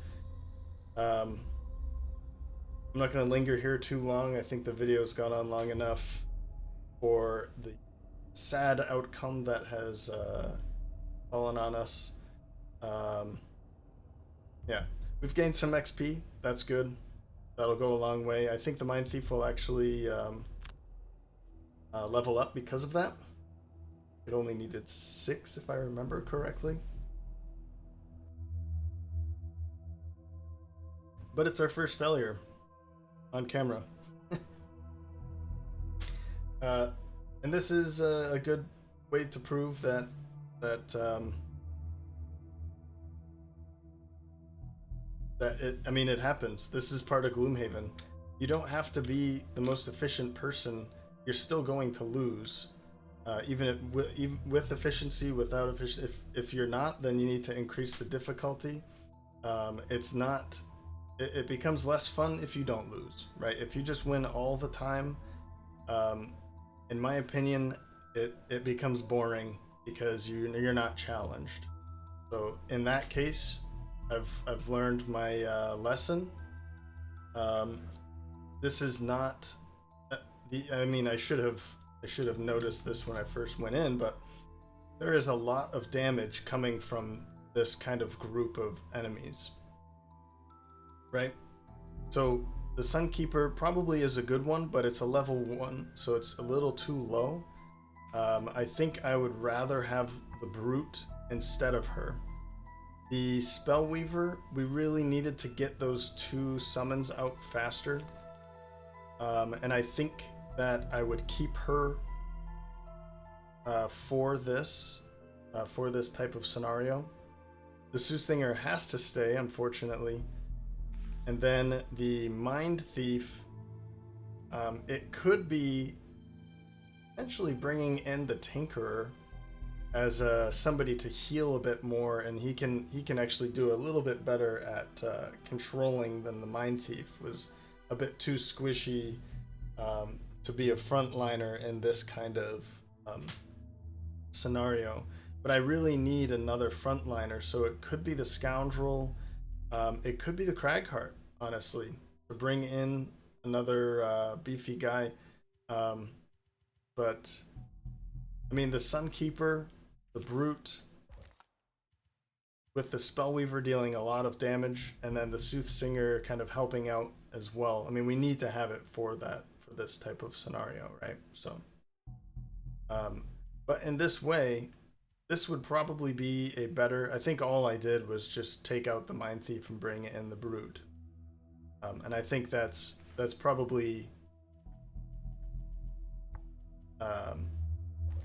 Speaker 1: I'm not going to linger here too long. I think the video's gone on long enough for the sad outcome that has fallen on us. Yeah, we've gained some XP. That's good. That'll go a long way. I think the Mindthief will actually level up because of that. It only needed 6, if I remember correctly. But it's our first failure on camera. And this is a good way to prove that it happens. This is part of Gloomhaven. You don't have to be the most efficient person. You're still going to lose. Even with efficiency, without efficiency. If you're not, then you need to increase the difficulty. It becomes less fun if you don't lose, right? If you just win all the time, in my opinion, it becomes boring because you're not challenged. So in that case, I've learned my lesson. This is not I should have noticed this when I first went in, but there is a lot of damage coming from this kind of group of enemies, right? So the Sunkeeper probably is a good one, but it's a level 1, so it's a little too low. I think I would rather have the Brute instead of her. The Spellweaver, we really needed to get those 2 summons out faster. And I think that I would keep her for this type of scenario. The Soothsinger has to stay, unfortunately. And then the Mindthief, it could be potentially bringing in the Tinkerer as somebody to heal a bit more, and he can actually do a little bit better at controlling than the Mindthief. Was a bit too squishy to be a frontliner in this kind of scenario. But I really need another frontliner, so it could be the Scoundrel, it could be the Cragheart, honestly, to bring in another beefy guy. But I mean, the Sunkeeper, the Brute, with the Spellweaver dealing a lot of damage, and then the Soothsinger kind of helping out as well. I mean, we need to have it for this type of scenario, right? So, but in this way, this would probably be a better. I think all I did was just take out the Mindthief and bring in the Brute, and I think that's probably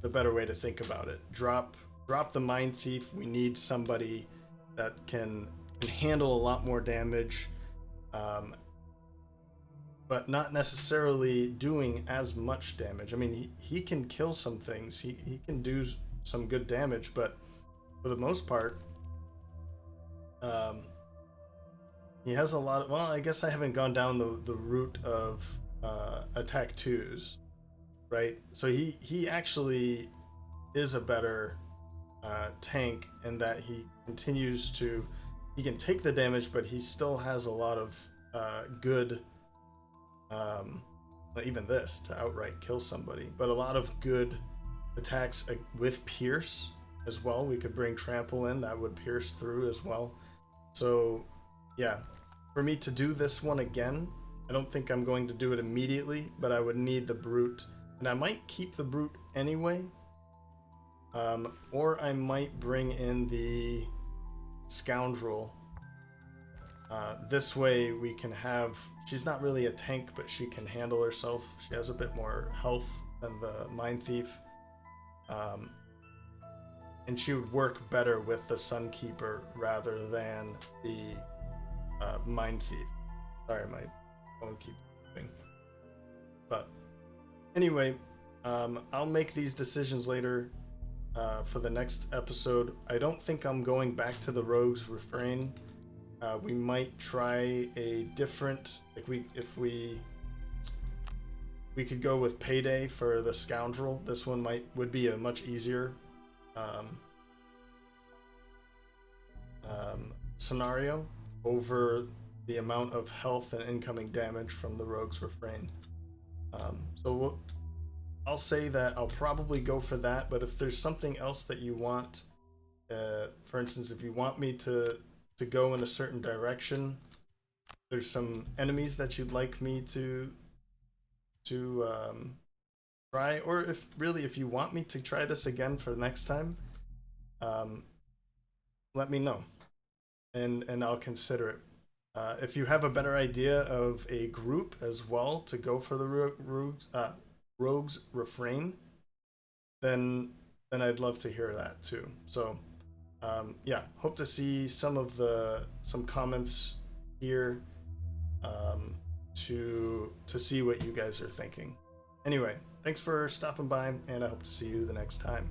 Speaker 1: the better way to think about it. Drop the Mindthief. We need somebody that can handle a lot more damage. but not necessarily doing as much damage. I mean, he can kill some things. He can do some good damage, but for the most part, he has a lot of, well, I guess I haven't gone down the route of attack 2s, right? So he actually is a better tank in that he continues to, he can take the damage, but he still has a lot of good, even this to outright kill somebody, but a lot of good attacks with pierce as well. We could bring trample in, that would pierce through as well. So yeah, for me to do this one again, I don't think I'm going to do it immediately, but I would need the brute, and I might keep the brute anyway, or I might bring in the scoundrel. This way we can have, she's not really a tank, but she can handle herself. She has a bit more health than the Mindthief. And she would work better with the Sunkeeper rather than the Mindthief. Sorry, my phone keeps moving. But anyway, I'll make these decisions later for the next episode. I don't think I'm going back to the Rogue's Refrain. We might try a different, like if we could go with Payday for the Scoundrel. This one would be a much easier scenario over the amount of health and incoming damage from the Rogue's Refrain. So I'll say that I'll probably go for that, but if there's something else that you want, for instance, if you want me to go in a certain direction, there's some enemies that you'd like me to try, or if you want me to try this again for next time, let me know, and I'll consider it. If you have a better idea of a group as well to go for the Rogue's Refrain, then I'd love to hear that too. So yeah, hope to see some comments here to see what you guys are thinking. Anyway, thanks for stopping by, and I hope to see you the next time.